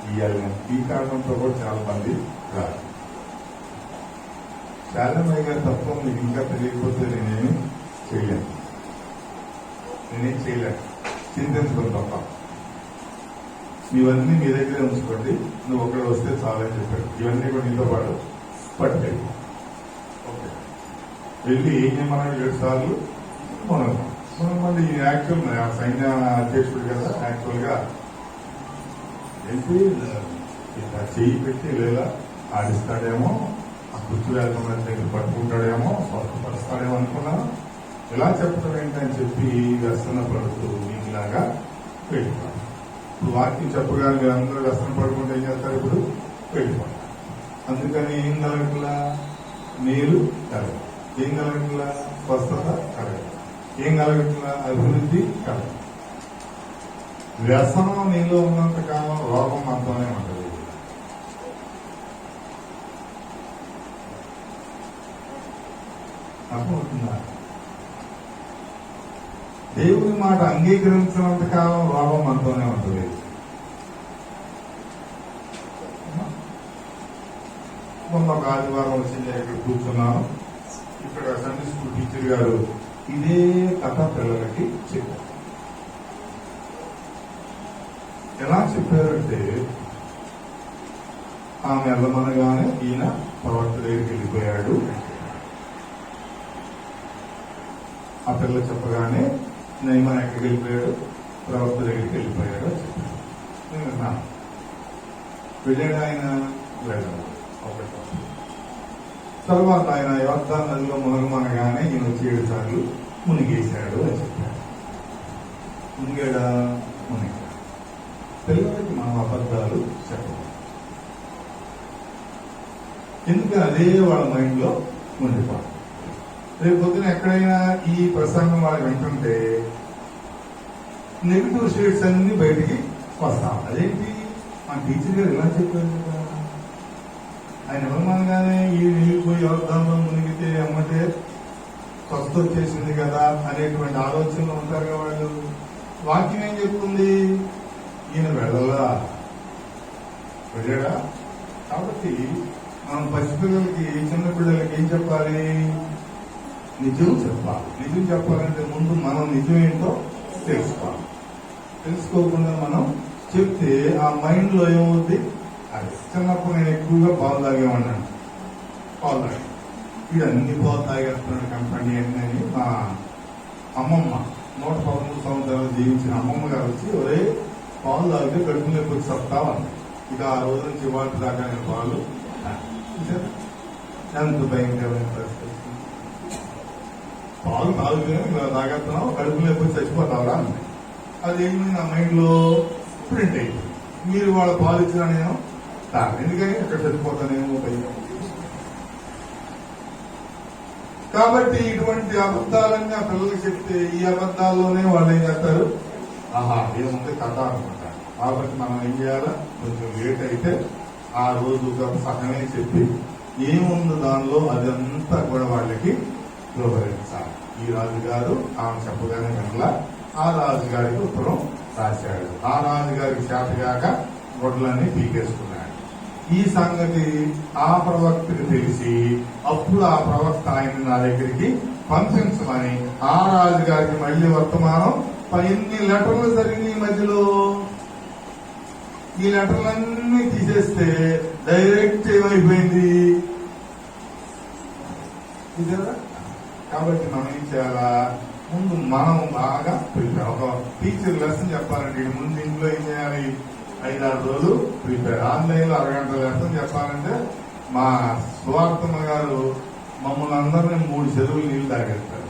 ఇవ్వాలి. ఈ కారణంతో కూడా చాలా మంది రాదు. శాలమయ్య గారి తత్వం మీకు ఇంకా తెలియకపోతే నేనేం చేయలేను, చింతించుకుని తప్ప. ఇవన్నీ మీ దగ్గరే ఉంచుకోండి, నువ్వు ఒకటి వస్తే చాలని చెప్పాడు. ఇవన్నీ కూడా నీతో పాటు పట్టుకెళ్ళి ఓకే వెళ్ళి ఏం చేయమన్నాడు? 7 సార్లు మనం మళ్ళీ యాక్చువల్ సైన్య అధ్యక్షుడు కదా, యాక్చువల్ గా ఏంటి చెయ్యి పెట్టి లేదా ఆడిస్తాడేమో, ఆ గుర్తు లేకుండా దగ్గర పట్టుకుంటాడేమో, స్వస్థపరుస్తాడేమో అనుకున్నా. ఇలా చెప్పడం ఏంటని చెప్పి వ్యసన పడుతూ మీలాగా వెళ్ళిపోతారు. ఇప్పుడు వాక్యం చెప్పగా మీరు అందరూ వ్యసన పడుకుంటే ఏం చేస్తారు? ఇప్పుడు వెళ్ళిపోతారు. అందుకని ఏం కలగట్లా? నీరు కలగ ఏం కలగట్లా? స్వస్థత కలగదు. ఏం కలగట్లా? అభివృద్ధి కలగదు. వ్యసనం నీలో ఉన్నంత కాలం రోగం అంతానే ఉంటుంది. అర్థమవుతుందా? దేవుని మాట అంగీకరించినంత కాలం రోగం మనతోనే ఉంటుంది. మొన్న ఒక ఆదివారం వచ్చింది, ఇక్కడ కూర్చున్నాను. ఇక్కడ సండే స్కూల్ టీచర్ గారు ఇదే కథ పిల్లలకి చెప్పారు. ఎలా చెప్పారంటే, ఆమె వెళ్ళమనగానే ఈయన ప్రవక్త దగ్గరికి వెళ్ళిపోయాడు. ఆ పిల్ల చెప్పగానే నయమాన్ ఎక్కడికి వెళ్ళిపోయాడు? ప్రవక్త దగ్గరికి వెళ్ళిపోయాడు అని చెప్పాడు. నేను విన్నాను. వెళ్ళాడు ఆయన? వెళ్ళాడు. ఒకటి తర్వాత ఆయన యోర్దాను నదిలో మునగమనగానే ఈయన వచ్చి 7 సార్లు మునిగేశాడు అని చెప్పాడు. మునిగాడా? మునిగాడు. పిల్లలకి మనం అబద్ధాలు చెప్పాలి. ఎందుకంటే అదే వాళ్ళ మైండ్ లో ఉండిపోవాలి. రేపు పొద్దున ఎక్కడైనా ఈ ప్రసంగం వాళ్ళు వింటుంటే నెగిటివ్ షేడ్స్ అన్ని బయటికి వస్తాం. అదేంటి, మా టీచర్ గారు ఇలా చెప్పారు కదా, ఆయన ఎవరనగానే ఈ వెళ్ళిపోయి యోర్దానులో మునిగితే అమ్మటే స్వస్థ వచ్చేసింది కదా అనేటువంటి ఆలోచనలు ఉంటారు కదా వాళ్ళు. వాక్యం ఏం చెప్తుంది? ఈయన వెళ్ళాలా? వెళ్ళాడా? కాబట్టి మనం పసిపిల్లలకి, చిన్న పిల్లలకి ఏం చెప్పాలి? నిజం చెప్పాలి. నిజం చెప్పాలంటే ముందు మనం నిజం ఏంటో తెలుసుకోవాలి. తెలుసుకోకుండా మనం చెప్తే ఆ మైండ్ లో ఏమవుద్ది? అది చిన్నప్పుడు నేను ఎక్కువగా పాలు తాగేవాడినాను. పాలు తాగి వీడు అన్ని పాలు తాగేస్తున్నాడు కంపెనీ అని మా అమ్మమ్మ 113 సంవత్సరాలు జీవించిన అమ్మమ్మ గారు వచ్చి ఒరే పాలు తాగితే కడుపు నొప్పి వచ్చి చెప్తావు అన్న. ఇక ఆ రోజు నుంచి వాటి దాకా నేను పాలు ఎంత భయంకరమైన పరిస్థితి. పాలు తాగుతూనే ఇలా తాగేస్తున్నావు, కడుపు నొప్పి వచ్చి చచ్చిపోతావరా అంది. అదేమి నా మైండ్ లో ప్రింట్ అయిపోయింది. మీరు వాళ్ళ పాలు ఇచ్చినా నేను ఎందుకని అక్కడ చచ్చిపోతానేమో భయం. కాబట్టి ఇటువంటి అబద్ధాలన్నీ ఆ పిల్లలకి చెప్తే ఈ అబద్ధాల్లోనే వాళ్ళు ఏం చేస్తారు? ఆహా ఏముంది కథ అనుకుంటారు. కాబట్టి మనం ఏం చేయాలా? కొంచెం లేట్ అయితే ఆ రోజు సగమే చెప్పి ఏముంది దానిలో అదంతా కూడా వాళ్ళకి వివరించాలి. ఈ రాజుగారు ఆమె చెప్పగానే వినలా. ఆ రాజుగారికి ఉత్తరం రాశాడు. ఆ రాజుగారికి చేతగాక గొడ్లన్నీ పీకేసుకున్నాడు. ఈ సంగతి ఆ ప్రవక్తకి తెలిసి అప్పుడు ఆ ప్రవక్త ఆయన నా దగ్గరికి పంపించమని ఆ రాజుగారికి మళ్ళీ వర్తమానం. ఎన్ని లెటర్లు జరిగినాయి ఈ మధ్యలో. ఈ లెటర్లన్నీ తీసేస్తే డైరెక్ట్ ఏమైపోయింది ఇదేనా? కాబట్టి మనం ఏం చేయాలా? ముందు మనం బాగా ప్రిపేర్. ఒక టీచర్ లెసన్ చెప్పాలంటే ముందు ఇంట్లో ఏం చేయాలి? 5-6 రోజులు ప్రిపేర్. ఆన్లైన్ లో అరగంట లెసన్ చెప్పాలంటే మా సువార్తమ్మ గారు మమ్మల్ని అందరినీ 3 చెరువులు నీళ్లు తాగేస్తారు.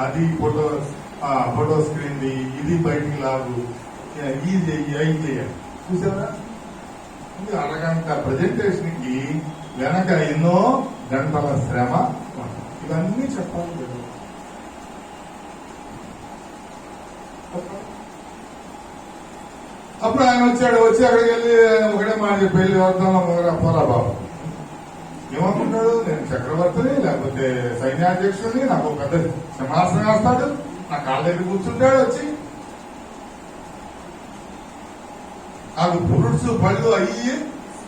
అది ఫోటో స్క్రీన్ ఇది బయటికి లాగు, ఇది చెయ్యి, అవి చెయ్యాలి. చూసారా? అరగంట ప్రజెంటేషన్ కి వెనక ఎన్నో గంటల శ్రమ. ఇవన్నీ చెప్పాలి కదా. అప్పుడు ఆయన వచ్చి అక్కడికి వెళ్ళి ఒకటే మాట చెప్పి వెళ్ళి వద్దాం పోరా బాబు. ఏమనుకుంటాడు? నేను చక్రవర్తిని లేకపోతే సైన్యాధ్యక్షుడిని, నాకు పెద్ద సింహాసనం వేస్తాడు, నా కాళ్ళ దగ్గర కూర్చుంటాడు, వచ్చి నాకు పురుషు పళ్ళు అయ్యి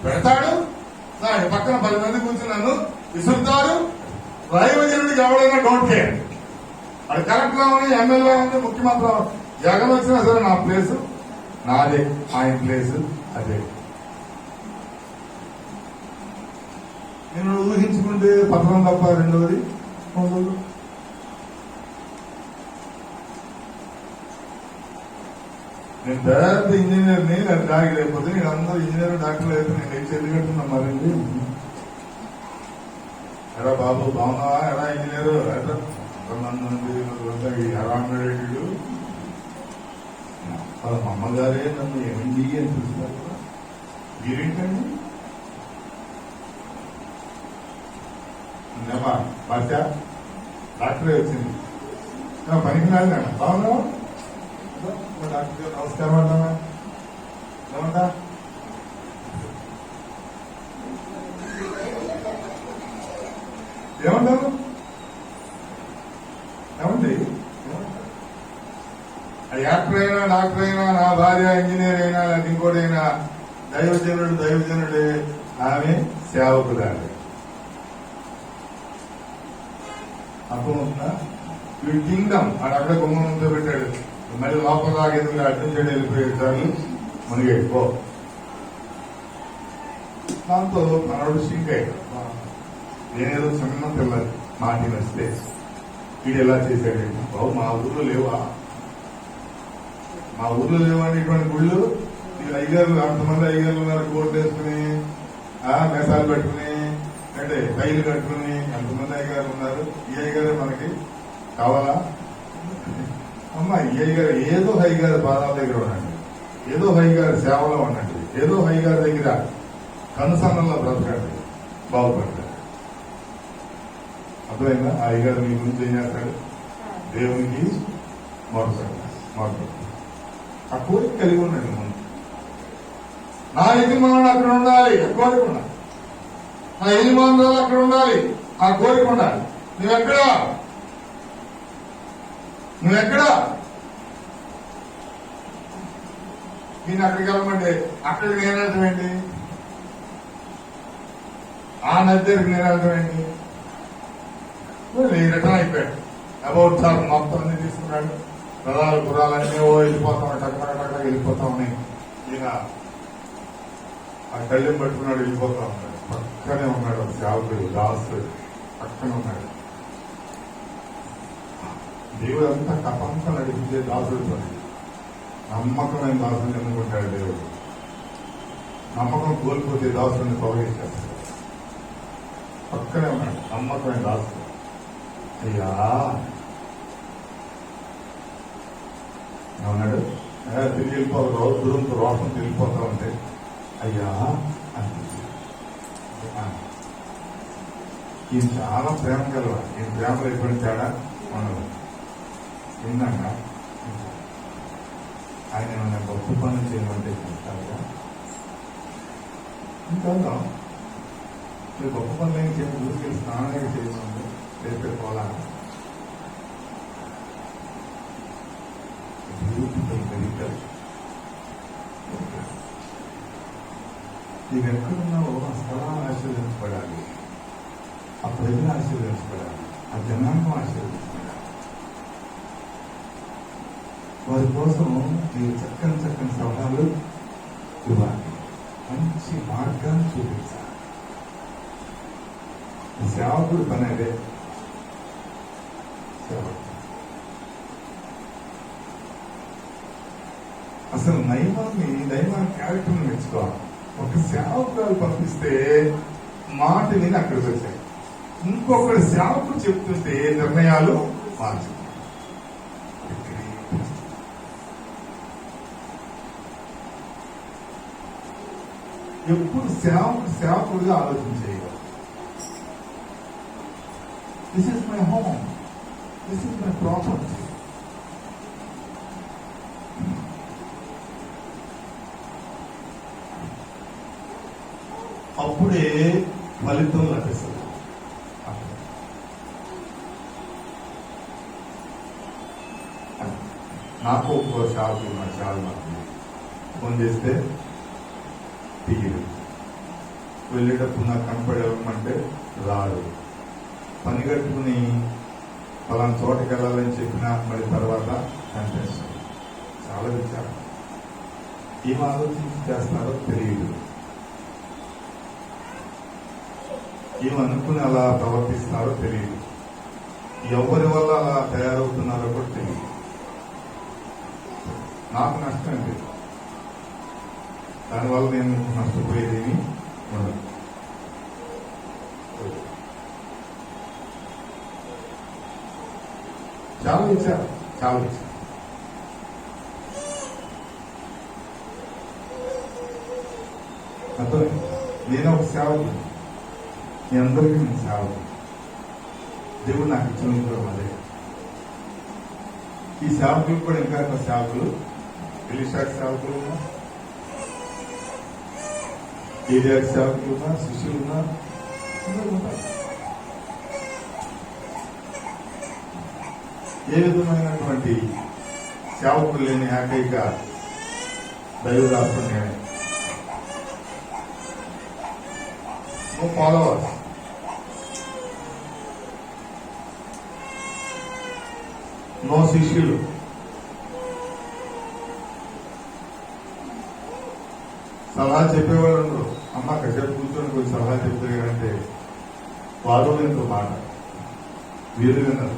పెడతాడు, నా పక్కన 10 మంది కూర్చుని నన్ను విసురుతారు. రైవజనుడికి ఎవరైనా డోంట్ కేర్. అది కలెక్టర్ అవని, ఎమ్మెల్యే అవని, ముఖ్యమంత్రి జగన్ వచ్చినా సరే నా ప్లేసు నాదే, ఆయన ప్లేసు అదే. నేను ఊహించుకుంటే పత్రం తప్ప రెండోది ఉండదు. నేను పెద్ద ఇంజనీర్ని, నేను డాక్టర్ అయిపోతే నేను అందరూ ఇంజనీర్ డాక్టర్లు అయితే నేను ఏం చదివినట్టున్నా మరండి. ఎరా బాబు బాగున్నావా? ఎరా ఇంజనీరు ఎంతమంది అరాంబేడు వాళ్ళ అమ్మగారే నన్ను ఏమండి అని చూస్తారు. మీరేంటండి ఏమా భాష డాక్టరే వచ్చింది పనికి రాదు బాగున్నావా డాక్టర్ నమస్కారం అంటావా ఏమంటా ఏమంటారు ఏమండి డాక్టర్ అయినా నా భార్య ఇంజనీర్ అయినా లేదా ఇంకోటైనా దైవజనుడే ఆమె సేవకురాలి అర్థమవుతుందా వీడి కింగ్డమ్ అక్కడ గుమ్మంతో పెట్టాడు మళ్ళీ లోపల దాగేందుకు అడ్డం చేయడం వెళ్ళిపోయేది సార్లు మునిగాడు పో దాంతో మనోడు సింక్ అయ్యాడు నేనేదో చిన్న పిల్లలు మాటి వస్తే వీడు ఎలా చేశాడు బాబు మా ఊర్లో లేవా ఇటువంటి గుళ్ళు వీళ్ళు అయ్యగారు అంతమంది అయ్యగారులు ఉన్నారు కోర్టు వేసుకుని మెసాలు పెట్టుకుని అంటే టైలు కట్టుకుని ఎంతమంది అయ్యగారు ఉన్నారు ఈ అయ్యగారే మనకి కావాలా అమ్మ ఈ అయ్యగారు ఏదో హైగారు పాదాల దగ్గర ఉండండి ఏదో హైగారు సేవలో ఉండండి ఏదో హైగారు దగ్గర కనుసన్నల్లో బ్రతకండి బాగుపడతారు అర్థమైందా ఆ అయ్యగారు మీ గురించి ఏం చేస్తాడు దేవునికి మొదలు ఆ కోరిక కలిగి ఉండండి ముందు నా యజమానుడు అక్కడ ఉండాలి ఆ కోరిక ఉండాలి నా యజమానుడు అక్కడ ఉండాలి ఆ కోరిక ఉండాలి నువ్వెక్కడా నేను అక్కడికి వెళ్ళమంటే అక్కడికి నేను వెళ్ళటం ఏంటి ఆ నది దగ్గరికి నేను వెళ్ళటం ఏంటి రిటర్న్ అయిపోయాడు అబౌట్ సార్ మొత్తం అన్ని తీసుకున్నాడు రథాలు గుర్రాలన్నీ వెళ్ళిపోతా ఉన్నాయి టక్కన వెళ్ళిపోతా ఉన్నాయి ఈయన ఆ కళ్ళెం పట్టుకున్నాడు వెళ్ళిపోతా ఉన్నాడు పక్కనే ఉన్నాడు సేవకుడు దాసు పక్కన ఉన్నాడు దేవుడు అంతా కథంతా నడిపించే దాసుడు పని నమ్మకమైన దాసుని ఎన్నుకుంటాడు దేవుడు నమ్మకం కోల్పోతే దాసుని తొలగించేస్తాడు పక్కనే ఉన్నాడు నమ్మకమైన దాసుడు అయ్యా ఏమన్నాడు తిరిగి వెళ్ళిపోతా దూరంతో రోషం తిరిగిపోతా ఉంటే అయ్యా అనిపించింది ఈయన చాలా ప్రేమ కలవ ఈయన ప్రేమలో ఎటువంటి తేడా ఉండదు ఏంటన్నా ఆయన ఏమైనా గొప్ప పనులు చేయమంటే చెప్తారుగా ఇంకా మీరు గొప్ప పనులు ఏం చేయండి ఊరికి స్నానం చేయమంటే రేపే పోలా బ్యూటిఫుల్ వెహికల్ నీకు ఎక్కడున్నావో ఆ స్థలాన్ని ఆశీర్వదించబడాలి ఆ ప్రజలు ఆశీర్వదించబడాలి ఆ జనాంగం ఆశీర్వదించబడాలి వారి కోసం నీవు చక్కని సలహాలు ఇవ్వాలి మంచి మార్గాన్ని చూపించాలి సేవకుడు పని అదే అసలు దైవాన్ని క్యారెక్టర్ని మెచ్చుకోవాలి ఒక సేవకురాలు పంపిస్తే మాట విని అక్కడికి వచ్చాయి ఇంకొకటి సేవకుడు చెప్తుంటే నిర్ణయాలు మార్చు ఎప్పుడు సేవకుడిగా ఆలోచించేయగలరు this is my home this is my property అప్పుడే ఫలితం లభిస్తుంది నాకు ఒక షాపు ఉన్నాడు చాలా ఫోన్ చేస్తే తీయడు వెళ్ళేటప్పుడు నాకు కనపడేమంటే రాడు పని కట్టుకుని పలానా చోటకి వెళ్ళాలని చెప్పినా మరి తర్వాత కనిపిస్తాడు చాలా విచారం ఏం ఆలోచించి చేస్తున్నారో తెలియదు ఏమనుకుని అలా ప్రవర్తిస్తున్నారో తెలియదు ఎవరి వల్ల అలా తయారవుతున్నారో కూడా తెలియదు నాకు నష్టం లేదు దానివల్ల నేను నష్టపోయేదేమి ఉండదు చాలా ఇచ్చారు అర్థం నేను ఒక సేవకుడు మీ అందరికీ నేను సేవకుడు దేవుడు నాకు ఇచ్చిన ఉద్యోగం అదే. ఈ సేవకులు కూడా ఇంకా సేవకులు, ఎలిషా సేవకులు ఉన్నా, ఏరియా సేవకులు ఉన్నా, శిష్యులు ఉన్నా, అందరూ ఉంటారు. ఏ విధమైనటువంటి సేవకులు లేని ఏకైక దైవదాసుడు నేనే. నో ఫాలోవర్స్, నో శిష్యులు. సలహా చెప్పేవాళ్ళు ఉండరు. అమ్మ కసేపు కూర్చొని కొంచెం సలహా చెప్తారంటే వారు ఎంతో మాట వీరు విన్నారు.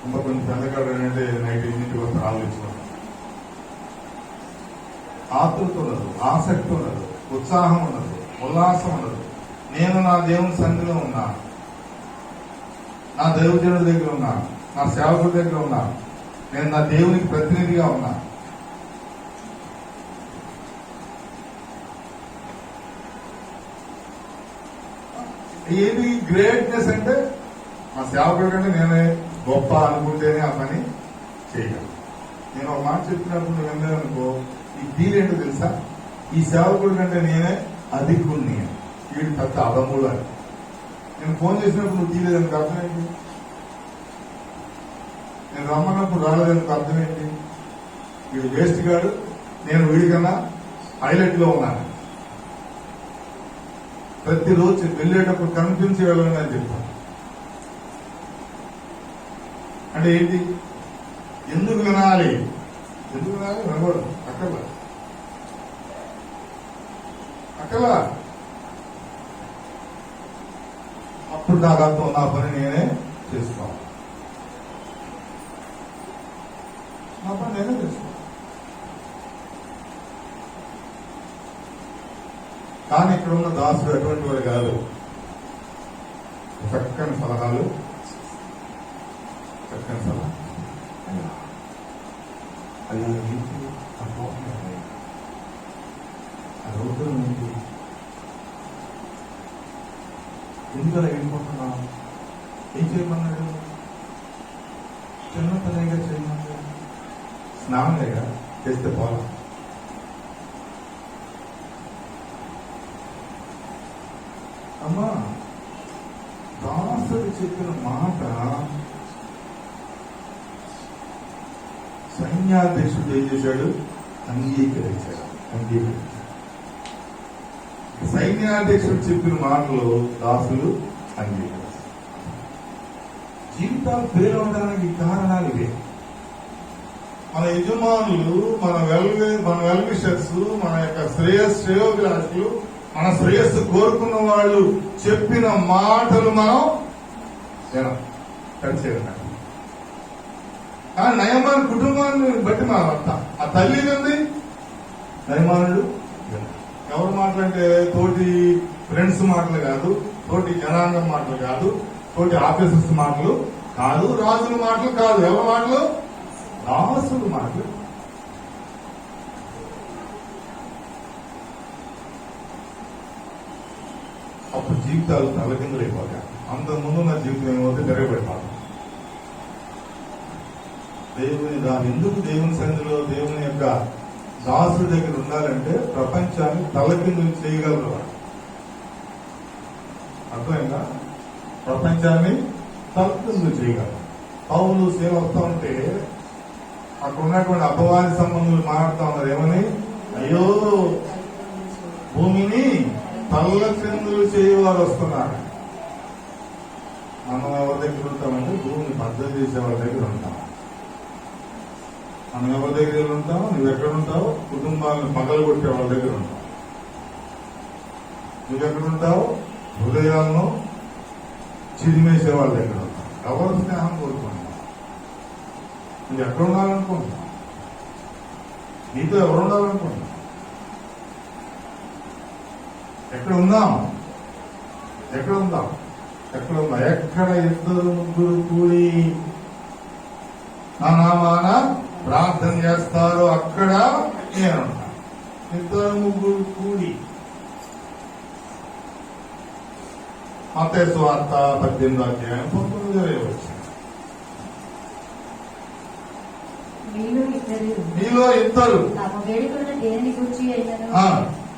అమ్మ కొంచెం చందకాడు అంటే నైట్ 8 వస్తారు ఆలోచించుకోండి. ఆతృత ఉండదు, ఆసక్తి ఉండదు, ఉత్సాహం ఉండదు, ఉల్లాసం ఉండదు. నేను నా దేవుని సన్నిధిలో ఉన్నా, నా దైవజనుడి దగ్గర ఉన్నా, నా సేవకుడి దగ్గర ఉన్నా, నేను నా దేవునికి ప్రతినిధిగా ఉన్నా. ఏది గ్రేట్నెస్ అంటే మా సేవకుడి కంటే నేనే గొప్ప అనుకుంటేనే ఆ పని చేయగలను. నేను ఒక మాట చెప్పినప్పుడు నువ్వు వినలేదనుకో, ఈ డీల్ ఏంటో తెలుసా? ఈ సేవకుడి కంటే నేనే అధికుణ్ణి, వీడు పెద్ద అదముడు అని. నేను ఫోన్ చేసినప్పుడు నువ్వు తీయలేదని అర్థం ఏంటి? నేను రమ్మన్నప్పుడు రాలేదని అర్థం ఏంటి? వీడు వేస్ట్ గాడు, నేను వీడికన్నా హైలైట్ లో ఉన్నాను. ప్రతిరోజు వెళ్ళేటప్పుడు కనిపించి వెళ్ళాలని అని చెప్తాను. అంటే ఏంటి? ఎందుకు వినాలి? ఎందుకు వినాలి? వినకూడదు. అక్కలా అప్పుడు నాకు అర్థం, నా పని నేనే చేసుకోవాలి. నా పని నేనే చేసుకోవాలి. కానీ ఇక్కడ ఉన్న దాసుడు అటువంటి వారు కాదు. చక్కని సలహాలు, చక్కని సలహా. అది రౌద్రం ఏంటి? ఎందుకు అలా వెళ్ళిపోతున్నాం? ఏం చేయమన్నాడు? చిన్న పనిగా చేయమన్నాడు. స్నానం లేక చేస్తే పోలా. అమ్మా, దాసుడు చెప్పిన మాట సైన్యాధ్యక్షుడు ఏం చేశాడు? అంగీకరించాడు. సైన్యాధ్యక్షుడు చెప్పిన మాటలు దాసులు అంగీకరించారు. జీవితాలు పేరవడానికి కారణాలు ఇవే. మన యజమానులు, మన వెల్విషర్స్, మన యొక్క శ్రేయోభిలాషులు, మన శ్రేయస్సు కోరుకున్న వాళ్ళు చెప్పిన మాటలు మనం చేయాలి. కానీ నయమాన్ కుటుంబాన్ని బట్టి మన భర్త, ఆ తల్లి ఉంది, నయమానుడు. ఎవరి మాటలంటే తోటి ఫ్రెండ్స్ మాటలు కాదు, తోటి జనాంగం మాటలు కాదు, తోటి ఆఫీసర్స్ మాటలు కాదు, రాజుల మాటలు కాదు. ఎవరి మాటలు? దాసుల మాటలు. అప్పుడు జీవితాలు తలకిందులైపోతాయి. అంతకుముందు నా జీవితం ఏమవుతుంది? తిరగబడిపోతాం. ఎందుకు దేవుని సన్నిధిలో దేవుని యొక్క దాసుడి దగ్గర ఉండాలంటే ప్రపంచాన్ని తలకిందులు చేయగలరు. అర్థమైందా? ప్రపంచాన్ని తలకిందులు చేయగలరు. పౌలు సేవ వస్తా ఉంటే అక్కడ ఉన్నటువంటి అపవాది సంబంధులు మాట్లాడుతూ ఉన్నారు. ఏమని? అయ్యో, భూమిని తల్లకిందులు చేయవారు వస్తున్నారు. మనం ఎవరి దగ్గర ఉంటామంటే భూమిని పద్ధతి చేసే వాళ్ళ దగ్గర ఉంటాం. మనం ఎవరి దగ్గర ఉంటాం? నువ్వెక్కడ ఉంటావు? కుటుంబాలను పగలగొట్టే వాళ్ళ దగ్గర ఉంటావు. నువ్వెక్కడుంటావు? హృదయాలను చిరిమేసే వాళ్ళ దగ్గర ఉంటావు. ఎవరు స్నేహం కోరుకుంటావు? నువ్వు ఎక్కడ ఉండాలనుకుంటున్నావు? నీతో ఎవరు ఉండాలనుకుంటున్నావు? ఎక్కడ ఉందాం? ఎక్కడ ఉందాం? ఎక్కడ ఉందా? ఎక్కడ ఇద్దరు ముగ్గురు కూడి నా నామాన ప్రార్థన చేస్తారో అక్కడ నేనుంటా. ఇద్దరు ముగ్గురు కూడి. మత్తయి సువార్త 18వ అధ్యాయం 19వ 20 మీలో ఇద్దరు తమ వేడుకలను దేనిని గురించి అయినను ఆ.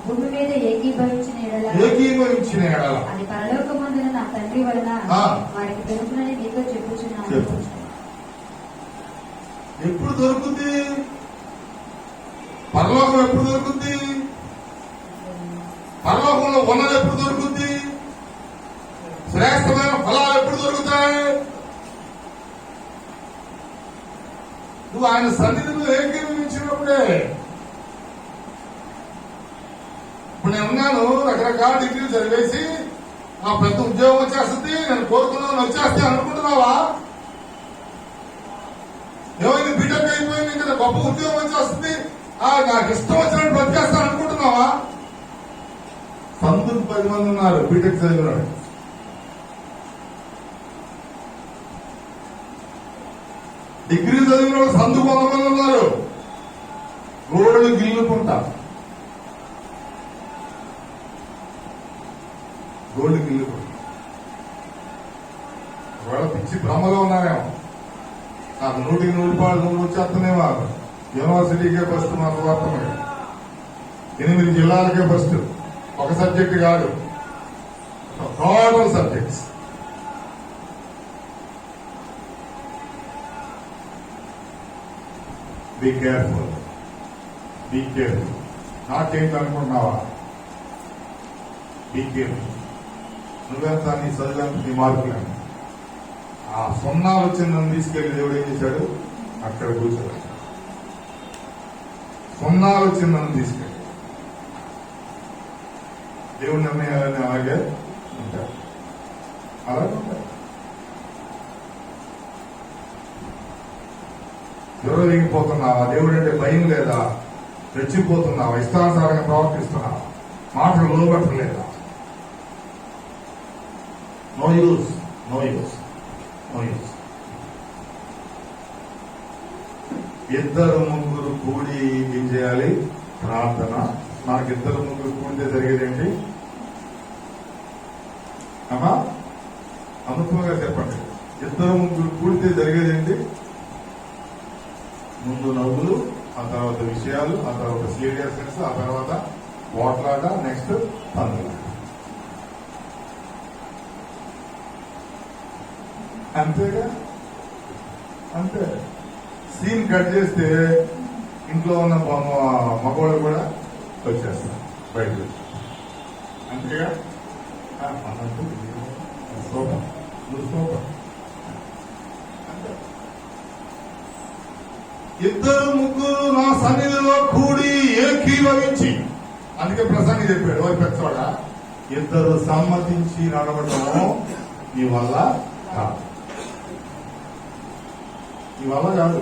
భూమి మీద ఏకీభవించిన ఎడల అది పరలోకమందున నా తండ్రి వలన ఆ. వారికి దొరుకునని మీతో చెప్పుచున్నాను. చెప్పు. ఎప్పుడు దొరుకుతుంది? పరలోకం ఎప్పుడు దొరుకుతుంది? పరలోకంలో ఉన్నది ఎప్పుడు దొరుకుతుంది? శ్రేష్టమైన ఫలాలు ఎప్పుడు దొరుకుతాయి? నువ్వు ఆయన సన్నిధిలో ఏకీభవించినప్పుడే. ఇప్పుడు నేను ఉన్నాను, రకరకాల డిగ్రీలు చదివేసి నా పెద్ద ఉద్యోగం వచ్చేస్తుంది, నేను కోరుకున్నాను వచ్చేస్తే అనుకుంటున్నావా? ఏమైంది బీటెక్ అయిపోయింది, ఇంకా గొప్ప ఉద్యోగం వచ్చేస్తుంది, నాకు ఇష్టం వచ్చినట్టు వచ్చేస్తాను అనుకుంటున్నావా? సందుకు 10 మంది ఉన్నారు బీటెక్ చదివినాడు. డిగ్రీ చదివిన వాళ్ళు సందుకు 100 మంది ఉన్నారు. గోళ్ళు గిల్లుకుంటా గోల్డ్ గిల్లుకుంటా ఒకవేళ పిచ్చి భ్రమలో ఉన్నారేమో. నాకు 100% వచ్చేస్తున్నామో. యూనివర్సిటీకే ఫస్ట్ మాకు వార్తమే. 8 జిల్లాలకే ఫస్ట్. ఒక సబ్జెక్ట్ కాదు, total subjects. Be careful, be careful. నాకేంటనుకుంటున్నావా? Be careful. నువ్వెంత, నీ చదువుంత, నీ మార్కులేంత. ఆ 0 వచ్చిందని తీసుకెళ్లి దేవుడు ఏం చేశాడు? అక్కడ కూర్చోడు. 0 వచ్చిందని తీసుకెళ్ళి దేవుడి నిర్ణయాలని అలాగే ఉంటాయి. అలాగే ఉంటాయి. విరవలిగిపోతున్నావా? దేవుడు అంటే భయం లేదా? రెచ్చిపోతున్నావా? ఇష్టానుసారంగా ప్రవర్తిస్తున్నావా? మాటలు లోబట్టలేదా? No use, no use, no use. 2-3 కూడి ఏం చేయాలి? ప్రార్థన. నాకు 2-3 కూడితే జరిగేదేంటి అమ్మా? అనుకున్నగా చెప్పండి. 2-3 కూడితే జరిగేదేంటి? ముందు నవ్వులు, ఆ తర్వాత విషయాలు, ఆ తర్వాత సీరియస్నెస్, ఆ తర్వాత పోట్లాట, నెక్స్ట్ పనులు. అంతేగా? అంతే. సీన్ కట్ చేస్తే ఇంట్లో ఉన్న మగవాళ్ళు కూడా వచ్చేస్తారు బయటకు. అంతేగా? సూపర్, నువ్వు సూపర్. 2-3 నా సన్నిధిలో కూడి ఏకీభవించి, అందుకే ప్రసంగి చెప్పాడు ఓ పెద్దోడ, 2 సమ్మతించి నడవటం నీ వల్ల కాదు. నీ వల్ల కాదు.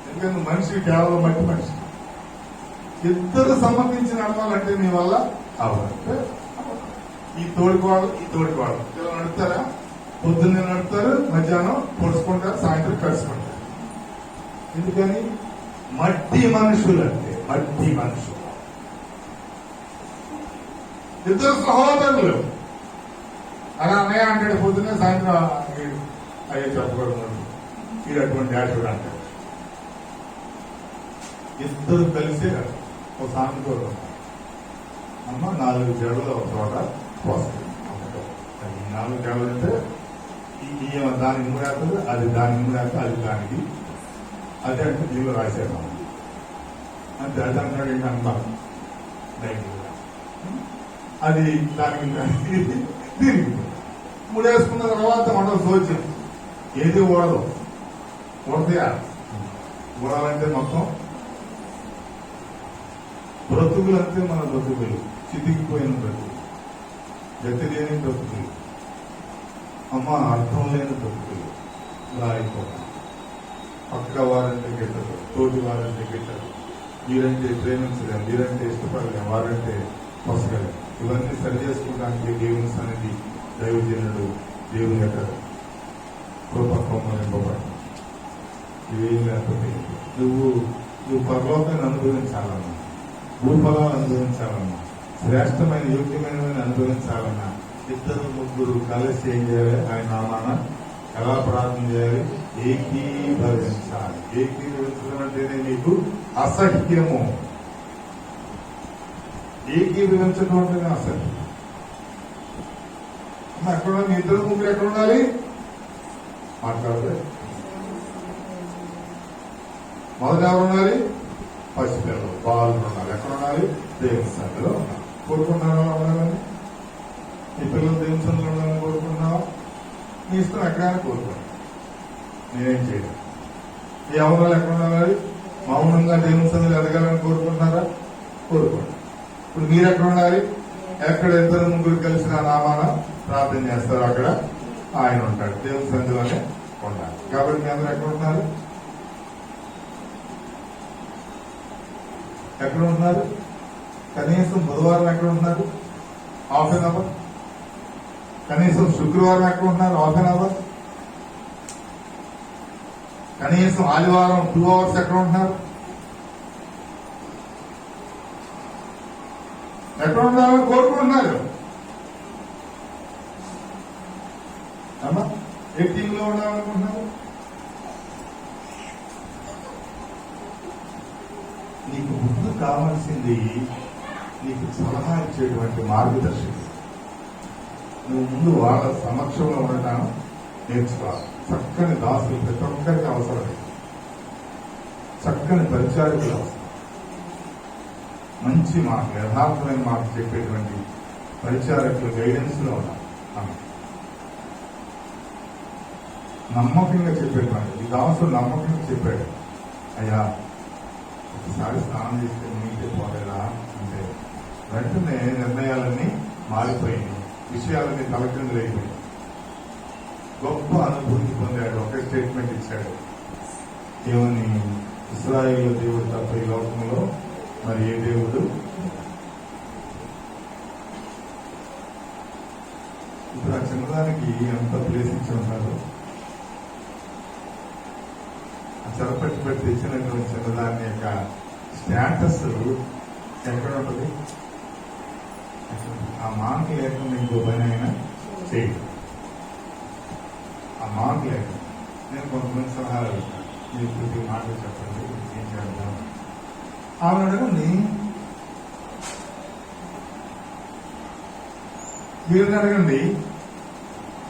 ఎందుకంటే మనిషి కేవలం మట్టి మనిషి. 2 సమ్మతించి నడవాలంటే నీ వల్ల అవ్వాలంటే ఈ తోడుకోవాలి, ఈ తోడుకోవాలి. ఇలా నడుపుతారా? పొద్దున్నే నడుపుతారు, మధ్యాహ్నం పొడుచుకుంటారు, సాయంత్రం కలుసుకుంటారు. ఎందుకని? మట్టి మనుషులు అంటే మట్టి మనుషులు. 2 సహోదరులు. అలా అన్నయ్య అంటాడు పొద్దున్నే, సాయంత్రం అయ్యే చెప్పకూడదు, మీరు అటువంటి యాక్చువల్ అంటాడు. 2 కలిసి ఒక సామెత, అమ్మ 4 జడలు ఒక చోట పోస్తుంది. 4 జడలు అంటే దానికి మూడేస్తుంది, అది దానికి మూడేస్తుంది, అది దానికి. అదే అంటే దీనిలో రాశారు అంతే. అది అంటాడు ఏంటంటారు అది దానికి దీనికి ముడేసుకున్న తర్వాత మనం సోచి ఏది ఓడదు. ఓడతాయా? ఓడాలంటే మొత్తం బ్రతుకులు అంతే. మన బ్రతుకులు చితికిపోయిన బ్రతుకులు, గతి లేని బ్రతుకులు, అమ్మ అర్థం లేని బ్రతుకులు. ఇలా అయిపోతాం. పక్క వారంటే గిట్టదు, తోటి వారంటే గిట్టదు, మీరంటే ప్రేమించలేం, మీరంటే ఇష్టపడలేం, వారంటే పొసగలేం. ఇవన్నీ సరి చేసుకోవడానికి దేవుని సన్నిధి, దైవజనుడు, దేవుని యొక్క కృపకోమనివ్వబడి ఇవేం లేకపోతే నువ్వు పరలోకాన్ని అనుభవించాలన్నా, భూఫలాన్ని అనుభవించాలన్నా, శ్రేష్టమైన యోగ్యమైన అనుభవించాలన్నా 2-3 కలిసి ఏం చేయాలి? ఆయన నామాన ఎలా ప్రార్థన చేయాలి? ఏకీభవించాలి. ఏకీభవించడం అంటేనే మీకు అసహ్యము. ఏకీభవించడం అంటేనే అసహ్యం. ఎక్కడ మీ ఇద్దరు ముగ్గురు ఎక్కడ ఉండాలి? మాట్లాడలే. మొదట ఎవరు ఉండాలి? పసిపిల్లలు, బాలు ఉండాలి. ఎక్కడ ఉండాలి? దేవుని సన్నిధిలో ఉండాలి. కోరుకుంటున్నావా ఉండాలని? నీ పిల్లలు దేవుని సన్నిధిలో ఉండాలని కోరుకుంటున్నావా? నీ ఇష్టం, ఎక్కడైనా కోరుకోండి, నేనేం చేయను. ఈ అవసరాలు ఎక్కడ ఉండాలి? మౌనంగా దేవుని సన్నిధిలో ఎదగాలని కోరుకుంటున్నారా? కోరుకోండి. ఇప్పుడు మీరు ఎక్కడ ఉండాలి? ఎక్కడ ఇద్దరు ముగ్గురు కలిసిన నామాన ప్రార్థన చేస్తారు, అక్కడ ఆయన ఉంటాడు. దేవుని సన్నిధిలోనే ఉండాలి. కాబట్టి మీ అందరూ ఎక్కడ ఉంటున్నారు? ఎక్కడ ఉంటున్నారు? కనీసం బుధవారం ఎక్కడ ఉంటున్నారు? Half an hour. కనీసం శుక్రవారం ఎక్కడ ఉంటున్నారు? Half an hour. కనీసం ఆదివారం 2 hours ఎక్కడ ఉంటున్నారు? ఎక్కడ ఉండాలని కోరుకుంటున్నారు? అమ్మా, ఏ టీంలో ఉండాలనుకుంటున్నారు? నీకు ముందు కావాల్సింది నీకు సలహా ఇచ్చేటువంటి మార్గదర్శకుడు. నువ్వు ముందు వాళ్ళ సమక్షంలో ఉండటం నేర్చుకోవాలి. చక్కని దాసులు ప్రతి ఒక్కరికి అవసరమే. చక్కని పరిచారకులు అవసరం. మంచి మాటలు, యథార్థమైన మాటలు చెప్పేటువంటి పరిచారకులు గైడెన్స్ లో ఉండాలి. నమ్మకంగా చెప్పేటువంటి ఈ దాసులు నమ్మకంగా చెప్పాడు, అయ్యా ఒకసారి స్నానం చేస్తే నీకే పోలేదా అంటే వెంటనే నిర్ణయాలన్నీ మారిపోయినాయి, విషయాలన్నీ తలకిందులైపోయాయి. గొప్ప అనుభూతి పొందాడు. ఒకే స్టేట్మెంట్ ఇచ్చాడు, ఏమని? ఇశ్రాయేలు దేవుడు తప్ప ఈ లోకంలో మరి ఏ దేవుడు? ఇప్పుడు ఆ చిన్నదానికి ఎంత ప్లేస్ ఇచ్చి ఉంటారు. ఆ చెరపట్టి పెట్టి తెచ్చినటువంటి చిన్నదాని యొక్క స్టేటస్ ఎక్కడ ఉంటుంది? ఆ మార్క్ లేకుండా ఇంకో పని అయినా చేయదు. ఆ మార్క్ లేకుండా నేను కొంతమంది సలహాలు అడుగుతాను, మీరు ప్రతి మాట చెప్పండి, ఏం చేద్దాం. ఆమె అడగండి, వీరిని అడగండి.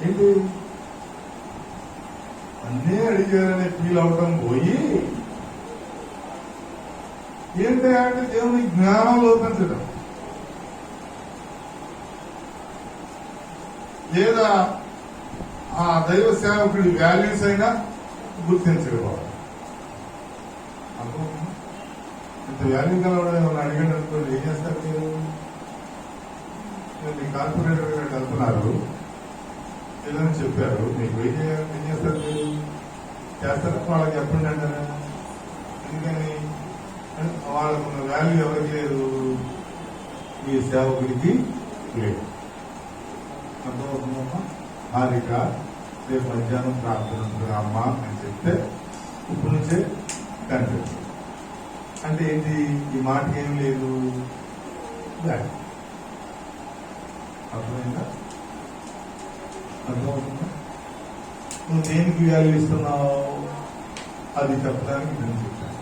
ఏంటి అన్నీ అడిగారనే ఫీల్ అవటం పోయి ఏంటంటే దేవుని జ్ఞానం లోపించడం, లేదా ఆ దైవ సేవకుడి వాల్యూస్ అయినా గుర్తించకపోవడం. ఇంత వాల్యూ కలవడం ఏమన్నా అడిగాడు అనుకోండి, ఏం చేస్తారు మీరు? మీ కార్పొరేటర్ గారు వెళ్తున్నారు, ఏదైనా చెప్పారు, మీకు ఏం చేస్తారు మీరు? చేస్తారా? వాళ్ళకి చెప్పండి అంటారా? ఎందుకని? వాళ్ళకున్న వాల్యూ ఎవరికి లేదు? మీ సేవకుడికి లేదు. అర్థమవుతుందమ్మా? హారిక రేపు మధ్యాహ్నం ప్రార్థన ఉంటుంది అమ్మా అని చెప్తే ఇప్పుడు నుంచే కనిపిస్తుంది. అంటే ఏంటి? ఈ మాటకి ఏం లేదు, అర్థమైందా? అర్థమవుతుందా? నువ్వు దేనికి వాల్యూ ఇస్తున్నావు అది చెప్పడానికి నేను చెప్పాను.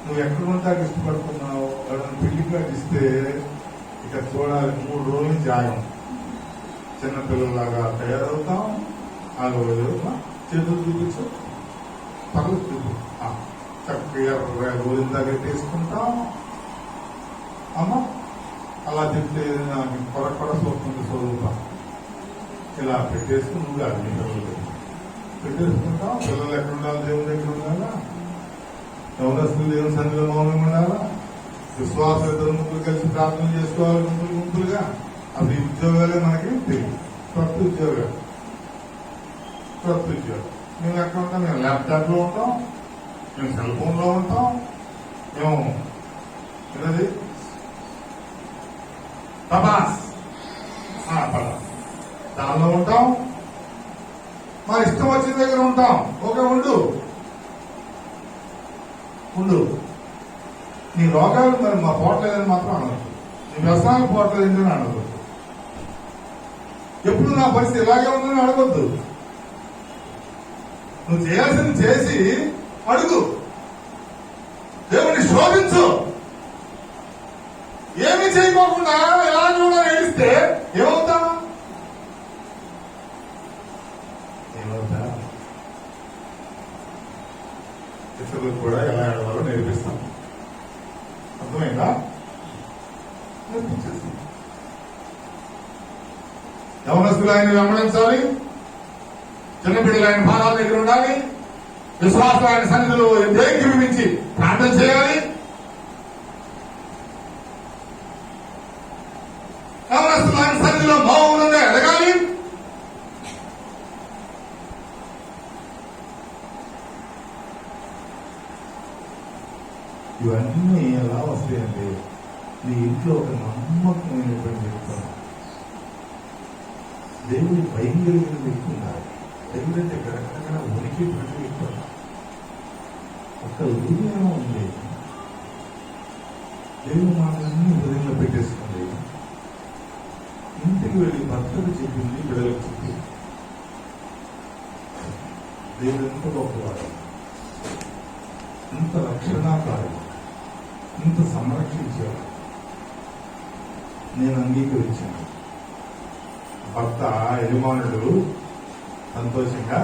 నువ్వు ఎక్కడ ఉంటాకి ఇష్టపడుతున్నావు? ఎవరైనా పెళ్లిగా ఇస్తే ఇక చూడాలి, 3 రోజులు జాగం. చిన్నపిల్లలాగా తయారవుతాం. 4వ రోజు చేతులు చూపించు, పనులు చూపు, చక్కగా రోజు దగ్గర తీసుకుంటాం. అమ్మ అలా చెప్తే నాకు కొర సోతుంది, చదువుతాం. ఇలా పెట్టేసుకుని నువ్వు కాదు, మీ పిల్లలు పెట్టేసుకుంటాం. పిల్లలు ఎక్కడ ఉండాలి? దేవుని దగ్గర ఉండాలా? యవనస్తులు దేవుని సన్నిధిలో మౌనంగా ఉండాలా? విశ్వాసం ఇద్దరు ముగ్గురు కలిసి ప్రార్థన చేసుకోవాలి, గుంపులుగా. అవి ఉద్యోగాలే మనకి తెలియదు. కొత్త ఉద్యోగాలు. మేము ఎక్కడ ఉంటాం? మేము ల్యాప్టాప్ లో ఉంటాం, మేము సెల్ ఫోన్ లో ఉంటాం, మేము ఏది తపాస్ దానిలో ఉంటాం. మా ఇష్టం వచ్చిన దగ్గర ఉంటాం. ఓకే, ఉండు. నీ రోగాలు మరి మా పోవట్లేదని మాత్రం అనవద్దు, నీ వ్యసనాలు పోవట్లేదని అనవద్దు, ఎప్పుడు నా పరిస్థితి ఇలాగే ఉందని అడగొద్దు. నువ్వు చేయాల్సింది చేసి అడుగు, దేవుని శోధించు. ఏమి చేయకోకుండా ఎలా కూడా ఏడిస్తే ఏమవుతా? ఇతరులకు కూడా ఎలా ఆడవాలో నేర్పిస్తాం. అర్థమైందా? నేర్పించేస్తాం. యవనస్తులు ఆయన వెంబడించాలి, చిన్నపిల్లలు ఆయన పాదాల దగ్గర ఉండాలి, విశ్వాసం ఆయన సన్నిధిలో ఏకీభవించి ప్రార్థన చేయాలి. యవనస్తులు ఆయన సన్నిధిలో మౌనంగా ఎదగాలి. ఇవన్నీ ఎలా వస్తాయంటే నీ ఇంట్లో ఒక నమ్మకమైనటువంటి వ్యక్తి, దేవుడి భయం కలిగిన వ్యక్తి ఉండాలి. దేవుడు అంటే ఎక్కడెక్కడ ఉనికి వ్యక్తి. ఒక ఊరిలో ఉంది, దేవుడు మాటలన్నీ హృదయంలో పెట్టేసుకుంది. ఇంటికి వెళ్ళి భర్తకు చెప్పింది, బిడ్డలకు చెప్పింది. దేవుడు ఎంత గొప్పవాడు, ఇంత రక్షణాకారు, ఇంత సంరక్షించేవాడు. నేను అంగీకరించాను. భర్త యజమానుడు సంతోషంగా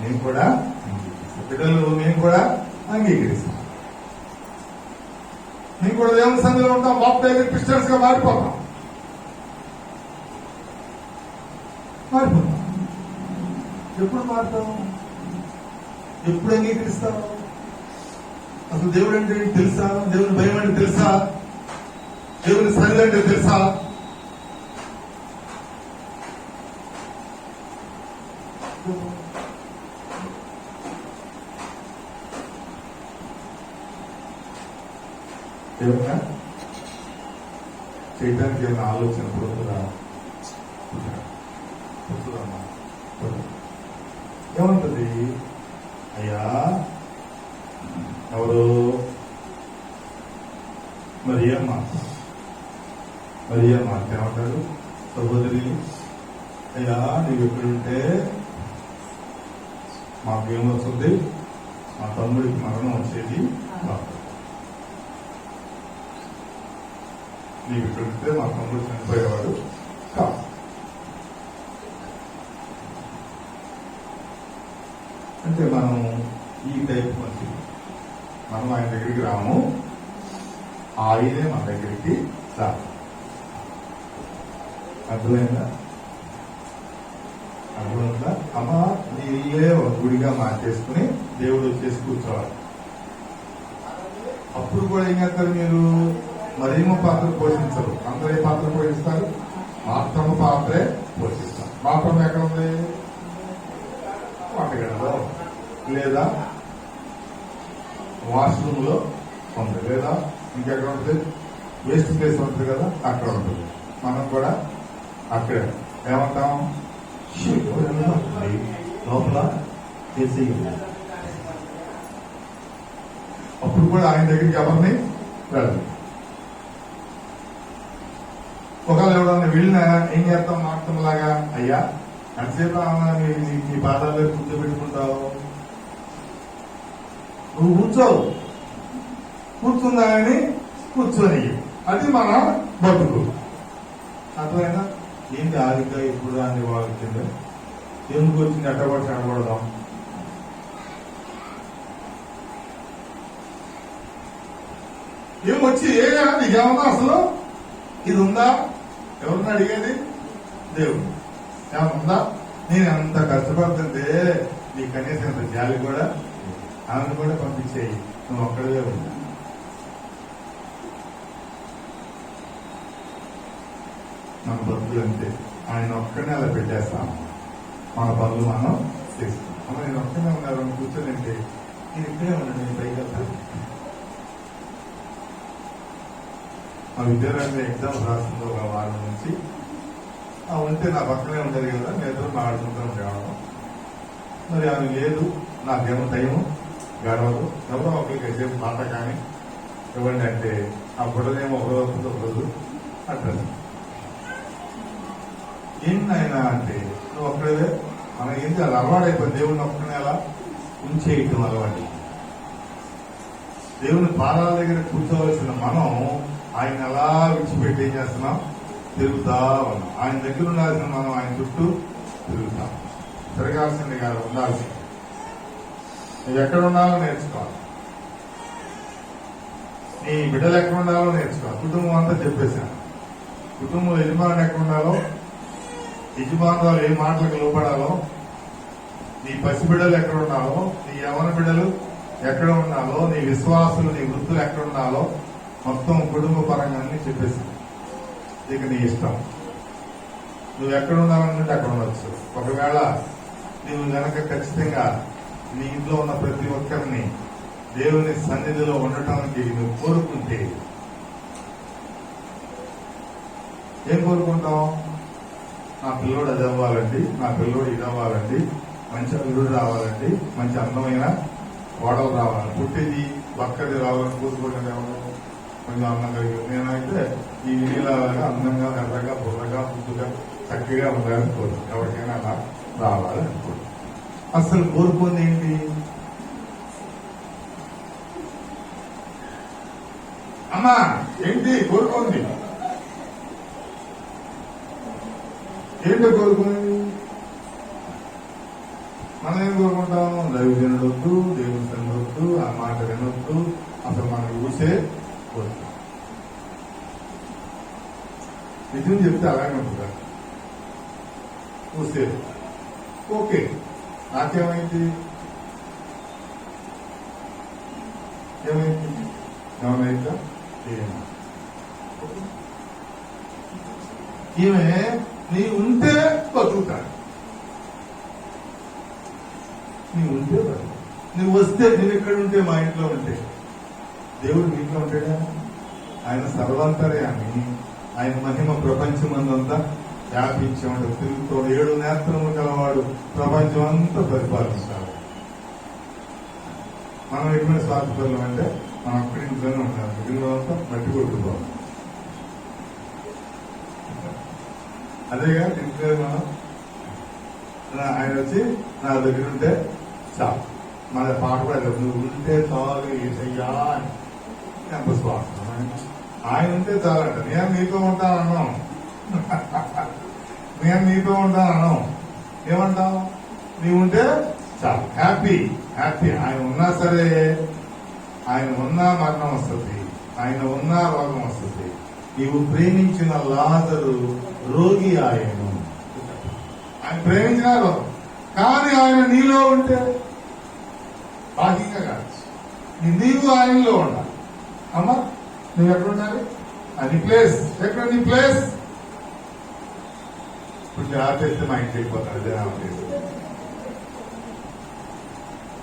నేను కూడా అంగీకరిస్తాను, బిడ్డలు నేను కూడా అంగీకరిస్తాను. నేను కూడా దేవుని సన్నిధిలో ఉంటాం, బాప్టిస్ట్ క్రిస్టియన్స్ గా మారిపోతాం. ఎప్పుడు మారుతాం? ఎప్పుడు అంగీకరిస్తావు? అసలు దేవుడు అంటే తెలుసా? దేవుని భయం అంటే తెలుసా? దేవుని సన్నిధి అంటే తెలుసా? ఏమన్నా చేయడానికి ఏమైనా ఆలోచన పుడుతుందా? పుడుతుందమ్మా. ఏమంటుంది? అయ్యా ఎవరు? మరి అమ్మా ఏమంటాడు? సహోదరి, అయ్యా నీవు ఎక్కడుంటే మాకేమొస్తుంది? మా తమ్ముడికి మరణం వచ్చేది కాదు. నీవు ఎక్కడుంటే మా తమ్ముడు చనిపోయేవాడు కాదు. అంటే మనం ఈ టైప్ మంచి, మనం ఆయన దగ్గరికి రాము, ఆయనే మన దగ్గరికి రాదు. అర్థమైందా? అర్థమైందా? అమ్మ నీ ఇల్లే ఒక గుడిగా మార్చేసుకుని దేవుడు వచ్చేసి కూర్చోవాలి. అప్పుడు కూడా ఏం చేస్తారు మీరు? మరేమో పాత్ర పోషించరు. అందరూ ఏ పాత్ర పోషిస్తారు? మాత్రము పాత్రే పోషిస్తారు. మాత్రం ఎక్కడ ఉంది? వంటగదిలో, లేదా వాష్రూమ్ లో ఉంది, లేదా ఇంకెక్కడ ఉంటుంది? వేస్ట్ ప్లేస్ ఉంటుంది కదా, అక్కడ ఉంటుంది. మనం కూడా అక్కడే ఏమంటాం? లోపల చేసి. అప్పుడు కూడా ఆయన దగ్గరికి ఎవరిని వెళ్ళదు. ఒకవేళ ఎవడన్నా వెళ్ళినా ఏం చేస్తాం? మాట్లాడలాగా, అయ్యా ఎంతసేపు నీ పాదాల్లో కూర్చోబెట్టుకుంటావు, నువ్వు కూర్చోవు, కూర్చుందామని కూర్చొని, అది మన బతుకు. అర్థమైనా? ఏంటి ఆదిగా ఇప్పుడు అని వచ్చింది? ఎందుకు వచ్చింది? అట్టబడి చెడగొడదాం. ఏమొచ్చి ఏదైనా నీకేమన్నా అసలు ఇది ఉందా? ఎవరిని అడిగేది? దేవుడు. ఏమన్నా నేను అంత కష్టపడుతుంటే నీ కనీసం అంత జాలి కూడా, ఆమెను కూడా పంపించేయి, నువ్వు ఒక్కడే ఉన్నా. మన బతుకులు అంతే, ఆయన ఒక్కడనే అలా పెట్టేస్తాము, మన పనులు మనం చేస్తాం. అమ్మ నేను ఒక్కనే ఉన్నారు కూర్చొని అంటే నేను ఇక్కడే ఉన్నాను, నేను పైకి వెళ్తాను. మా విద్యార్థి ఎగ్జామ్స్ రాస్తుంది ఒక వారం నుంచి, ఉంటే నా పక్కనే ఉండేది కదా, నేను మాట్లాడుకుంటాం కావడం. మరి ఆమె లేదు, నాకేమో టైము గడవదు, ఎవరో ఒకరికి సేపు మాట కానీ ఇవ్వండి అంటే ఆ బుడనేమో ఒకరోజు అడ్రస్ ఏంటి ఆయన అంటే నువ్వు ఒక్కడే మనం ఏంటి అది అలవాటైపోయింది. దేవుడిని ఒక్కనే అలా ఉంచేయటం అలవాటు. దేవుని పాదాల దగ్గర కూర్చోవలసిన మనం ఆయన అలా విడిచిపెట్టి ఏం చేస్తున్నాం? తిరుగుతా ఉన్నాం. ఆయన దగ్గర ఉండాల్సిన మనం ఆయన చుట్టూ తిరుగుతాం. తిరగాల్సింది కాదు, ఉండాల్సింది. నువ్వు ఎక్కడ ఉండాలో నేర్చుకోవాలి. నీ బిడ్డలు ఎక్కడ ఉండాలో నేర్చుకోవాలి. కుటుంబం అంతా చెప్పేశాను. కుటుంబం యజమానులు ఎక్కడ ఉండాలో, యజమానురాలు ఏ మాటలకు లోపడాలో, నీ పసిబిడ్డలు ఎక్కడ ఉండాలో, నీ యవన బిడ్డలు ఎక్కడ ఉండాలో, నీ విశ్వాసులు, నీ వృత్తులు ఎక్కడ ఉండాలో మొత్తం కుటుంబ పరంగా అన్ని చెప్పేశాను. ఇక నీ ఇష్టం. నువ్వు ఎక్కడ ఉండాలనుకుంటే అక్కడ ఉండొచ్చు. ఒకవేళ నువ్వు గనక ఖచ్చితంగా నీ ఇంట్లో ఉన్న ప్రతి ఒక్కరిని దేవుని సన్నిధిలో ఉండటానికి నువ్వు కోరుకుంటే ఏం కోరుకుంటావు? నా పిల్లోడు అది అవ్వాలండి, నా పిల్లోడు ఇది అవ్వాలండి, మంచి అల్లుడు రావాలండి, మంచి అందమైన కోడలు రావాలి, పుట్టిది ఒక్కది రావాలని కోరుకుంటాను. ఎవరు కొంచెం అందంగా నేనైతే ఈ నీళ్ళగా అందంగా, ఎర్రగా, బుర్రగా, ముద్దుగా, చక్కగా ఉండాలని కోరు. ఎవరికైనా అలా రావాలని కోరు. అసలు కోరుకుంది ఏంటి? అమ్మా ఏంటి కోరుకుంది? ఏంటో కోరుకునేది? మనం ఏం కోరుకుంటాం? దైవజనుడు వద్దు, దేవుని సన్నిధి వద్దు, ఆ మాట వినొద్దు, అసలు మనకు ఊసే వద్దు. నిజం చెప్తే అలాగే ఉంటుంది. ఊసే ఓకే. నాకేమైంది? ఏమైంది? ఏమైందా? ఈమె నీ ఉంటే బతుకుతాడు, నీ ఉంటే బతుకు. నువ్వు వస్తే, నేను ఎక్కడ ఉంటే, మా ఇంట్లో ఉంటే, దేవుడు మీ ఇంట్లో ఉంటాడా? ఆయన సర్వంతర్యాన్ని, ఆయన మహిమ ప్రపంచమంతా వ్యాపించి ఉంటాడు. తిరుగుతాడు. 7 నేత్రము గలవాడు ప్రపంచం అంతా పరిపాలిస్తాడు. మనం ఎటువంటి స్వార్థపరులం అంటే మనం అక్కడి ఇంట్లోనే ఉంటాం. మిగిలిన అంతా మట్టి కొట్టుకోవాలి. అదేగా ఇంట్లో మనం ఆయన వచ్చి నా దగ్గర ఉంటే చాలు. మన పాట కూడా నువ్వు ఉంటే చాలు ఏసయ్యా అని. ఎంత స్వార్థం! ఆయన ఉంటే చాలంట. నేను నీతో ఉంటానన్నాం, నేను నీతో ఉంటానన్నాం. ఏమంటావు? నీవు ఉంటే చాలు, హ్యాపీ హ్యాపీ. ఆయన ఉన్నా సరే, ఆయన ఉన్నా మరణం వస్తుంది, ఆయన ఉన్నా రోగం వస్తుంది. నీవు ప్రేమించిన లాజరు రోగి ఆయను. ఆయన ప్రేమించిన రోగం, కానీ ఆయన నీలో ఉంటే బాధ్యంగా కాదు. నీవు ఆయనలో ఉండాలి. అమ్మా నువ్వు ఎక్కడ ఉండాలి? అది ప్లేస్. ఎక్కడ నీ ప్లేస్? ఇప్పుడు ఆపేస్తే మా ఇంటికి వెళ్ళిపోతాడు. అదే నా ప్లేస్.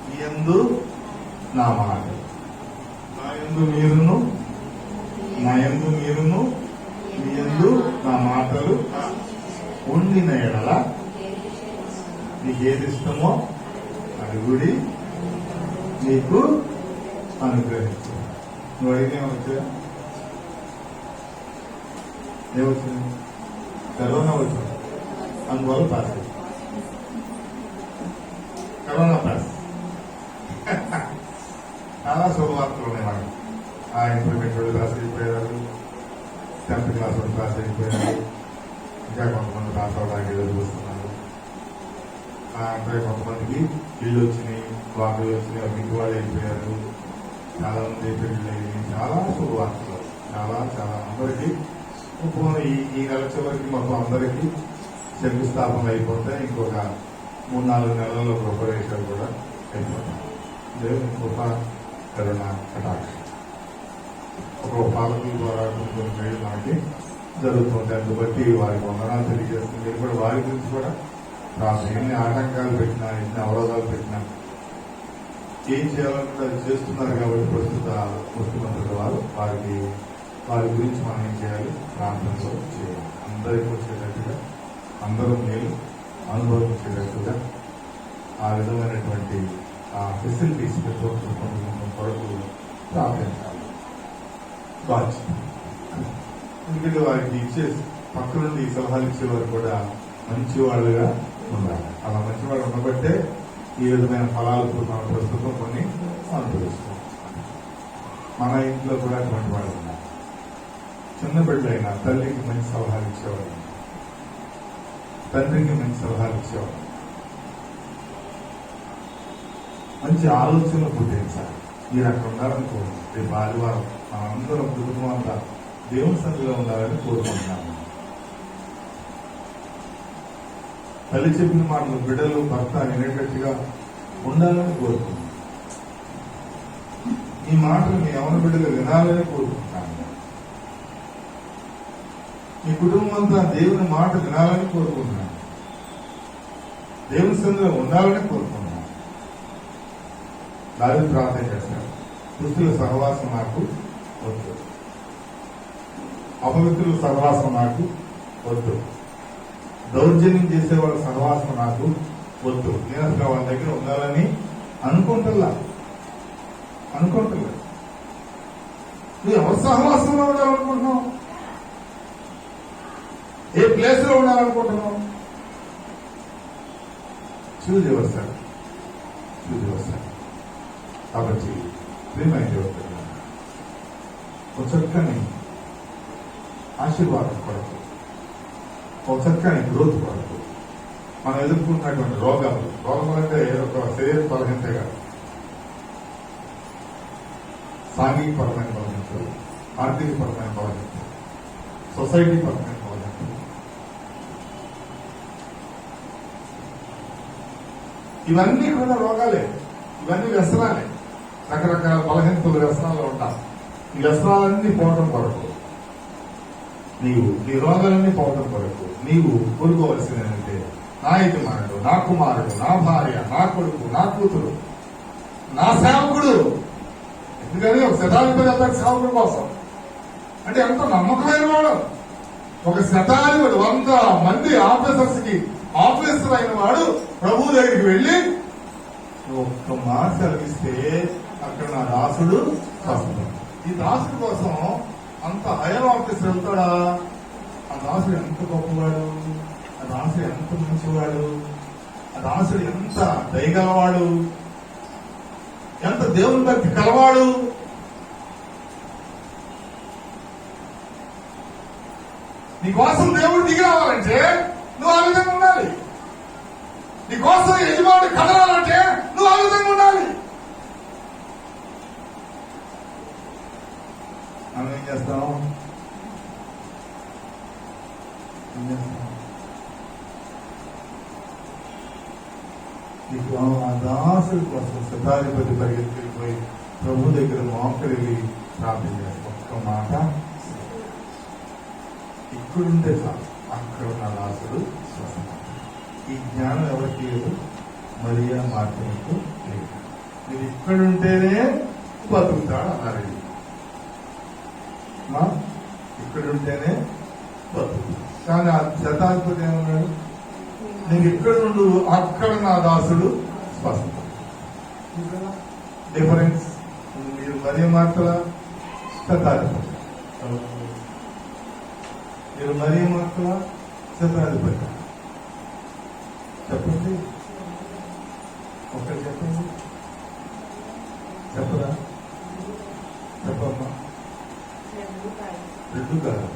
నీ యందు నా మాట, నా యందు మీరును, నా యందు మీరును, నీ యందు నా మాటలు ఉండిన ఎడల నీకేది ఇష్టమో అది గుడి నీకు అనుగ్రహించు. నువ్వు అడిగితే వచ్చా? ఏమొచ్చింది? కరోనా వచ్చింది, అందువల్ల పాస్. Corona pass. చాలా శుభవార్తలు ఉన్నాయి మనకి. ఆ ఇంటర్మీడియట్ పాస్ అయిపోయారు, 10th క్లాస్ వాళ్ళు పాస్ అయిపోయారు, ఇంకా కొంతమంది పాస్ అవడానికి ఎదురు చూస్తున్నారు. అంటే కొంతమందికి ఇల్లు వచ్చినాయి, వాకులు వచ్చినాయి, ఇంటి వాళ్ళు అయిపోయారు, చాలా మంది పెళ్లి అయ్యి. చాలా శుభవార్తలు, చాలా చాలా అందరికీ. ఈ నెల చివరికి మొత్తం అందరికీ శంకుస్థాపన అయిపోతే ఇంకొక 3-4 నెలల్లో గృహప్రవేశాలు కూడా అయిపోతాయి. దేవుని కృప, కరుణ, కటాక్షం ఒక పాలకుల ద్వారా కొన్ని మేలు మనకి జరుగుతుంది. అందుకు బట్టి వారికి వందనాలు తెలియజేస్తుంది. మీరు కూడా వారి గురించి కూడా ప్రార్థన. ఎన్ని ఆటంకాలు పెట్టినా, ఎన్ని అవరోధాలు పెట్టినా, ఏం చేయాలనుకుంటే అది చేస్తున్నారు. కాబట్టి ప్రస్తుత ముఖ్యమంత్రులు వారి గురించి మనం ఏం చేయాలి? ప్రార్థనలో చేయాలి. అందరికీ వచ్చేటట్టుగా, అందరూ మేలు అనుభవించేటట్టుగా ఆ విధమైనటువంటి ఆ ఫెసిలిటీస్ ప్రతి ఒక్కరు కొరకు ప్రార్థించాలి. బాధ్యత. ఎందుకంటే వారికి ఇచ్చే పక్క నుండి సలహాలు ఇచ్చేవారు కూడా మంచి వాళ్ళుగా ఉండాలి. అలా మంచివాడు ఉండబట్టే ఈ విధమైన ఫలాలు మనం ప్రస్తుతం కొన్ని అనుభవిస్తాం. మన ఇంట్లో కూడా అటువంటి వాడు ఉన్నారు. చిన్న బిడ్డలైనా తల్లికి మంచి సలహాలు ఇచ్చేవాడు, తండ్రికి మంచి సలహాలు ఇచ్చేవాడు, మంచి ఆలోచనలు పుట్టించాలి. మీరు అక్కడ ఉండాలనుకో, రేపు ఆదివారం మనందరం కుటుంబం అంతా దేవుని సన్నిధిలో ఉండాలని కోరుకుంటున్నాము. తల్లి చెప్పిన మాటలు బిడ్డలు భర్త వినేటట్టుగా ఉండాలని కోరుకుంటున్నాను. ఈ మాటలు మీ యవన బిడ్డలు వినాలని కోరుకుంటున్నాను. మీ కుటుంబం అంతా దేవుని మాట వినాలని కోరుకుంటున్నాను. దేవుని సన్నిధిలో ఉండాలని కోరుకుంటున్నాను. దాని ప్రార్థన చేశారు. దుస్తుల సహవాసం నాకు వద్దు, అపవిత్రుల సహవాసం నాకు వద్దు, దౌర్జన్యం చేసేవాళ్ళ సహవాసం నాకు వద్దు. నేను అసలు వాళ్ళ దగ్గర ఉండాలని అనుకుంటున్నా. నువ్వు ఎవరి సహవాసంలో ఉండాలనుకుంటున్నావు? ఏ ప్లేస్ లో ఉండాలనుకుంటున్నావు? Choose your self. కాబట్టి ప్రియమైన ఒక చక్కని ఆశీర్వాదం కొరకు, ఒక చక్కని గ్రోత్ కొరకు మనం ఎదుర్కొన్నటువంటి రోగాలు అంటే ఒక శరీర బలహీనత కాదు, సాంఘిక పరమైన బలహీనతలు, ఆర్థిక పరమైన బలహీనతలు, సొసైటీ పరమైన బలహీనతలు, ఇవన్నీ కూడా రోగాలే, ఇవన్నీ వ్యసనాలే. రకరకాల బలహీనతలు వ్యసనాలు ఉంటాం. ఈ వ్యసనాలన్నీ పోవటం కొరకు, నీ రోగాలన్నీ పోవటం కొరకు నీవు కోరుకోవలసిందంటే నా యజమానుడు, నా కుమారుడు, నా భార్య, నా కొడుకు, నా కూతురు, నా సేవకుడు. ఎందుకని ఒక శతాధిపతి అంతటి సేవకుడు కోసం అంటే ఎంత నమ్మకమైన వాడు. ఒక శతాధిపతి 100 మంది ఆఫీసర్స్ కి ఆఫీసర్ అయిన వాడు ప్రభు దగ్గరికి వెళ్లి ఒక్క మాట సెలవిస్తే అక్కడ నా దాసుడు వస్తాడు. ఈ దాసుడి కోసం అంత హైయర్ ఆఫీసర్ వెళ్తాడా? ఆ దాసుడు ఎంత గొప్పవాడు, ఆ దాసుడు ఎంత మంచివాడు, ఆ దాసుడు ఎంత దయగలవాడు, ఎంత దేవుని భక్తి కలవాడు. నీకోసం దేవుడు దిగి రావాలంటే నువ్వు ఆ విధంగా ఉండాలి. నీకోసం యజమాని కదలాలంటే నువ్వు ఆ విధంగా ఉండాలి. మనం ఏం చేస్తాం? ఆ దాసుడి కోసం శతాధిపతి పరిగెత్తుకుపోయి ప్రభు దగ్గర మోకరిల్లి ప్రార్థన చేస్తాం. ఒక్క మాట ఇక్కడుంటే చాలు, అక్కడ ఉన్న దాసుడు స్వస్థ. ఈ జ్ఞానం ఎవరికి లేదు? మరియా మార్తకు లేదు. మీరు ఇక్కడుంటేనే బతుకుతాడు అన్నారు. ఇక్కడుంటేనే బతుకుతాడు. కానీ ఆ శతాధిపతి ఏమన్నాడు? నీకు ఇక్కడ నుండు, అక్కడ నా దాసుడు స్వస్థ. డిఫరెన్స్. మీరు మరియా మార్తల శతాధిపతి, మీరు మరియా మార్తల శతాధిపతి. చెప్పండి, ఒకటి చెప్పండి. చెప్పరా? చెప్పమ్మా. రెండు కాదు.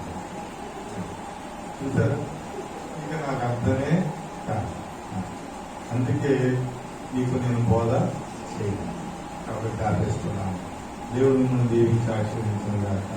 చూసారా? ఇక నాకు అర్థమే కాదు. అందుకే నీకు నేను బోధ చేయను. కాబట్టి ఆశిస్తున్నాను. దేవుడు మిమ్మల్ని దీవించి ఆశీర్వదించిన గాక.